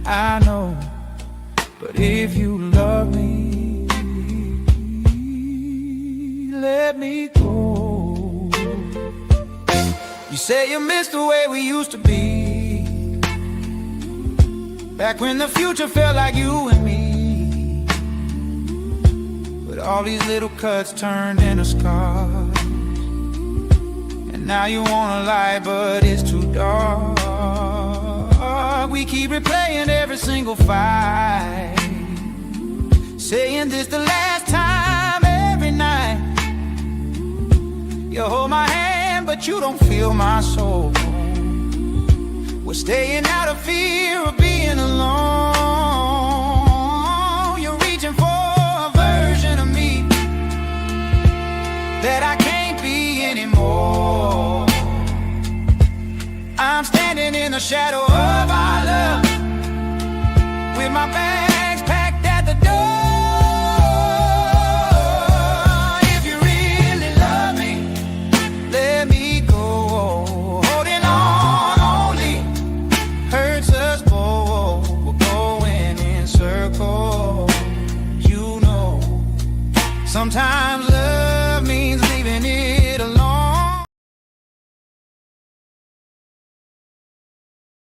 I know, but if you love me, let me go. You say you miss the way we used to be, back when the future felt like you and me, but all these little cuts turned into scars. And now you wanna lie, but it's too dark. We keep replaying every single fight, saying this the last time every night. You hold my hand, but you don't feel my soul. We're staying out of fear of being alone. You're reaching for a version of me that I can't be anymore. I'm standing in the shadow of our love, with my bags packed at the door. If you really love me, let me go. Holding on only hurts us both. We're going in circles, you know. Sometimes love means leaving it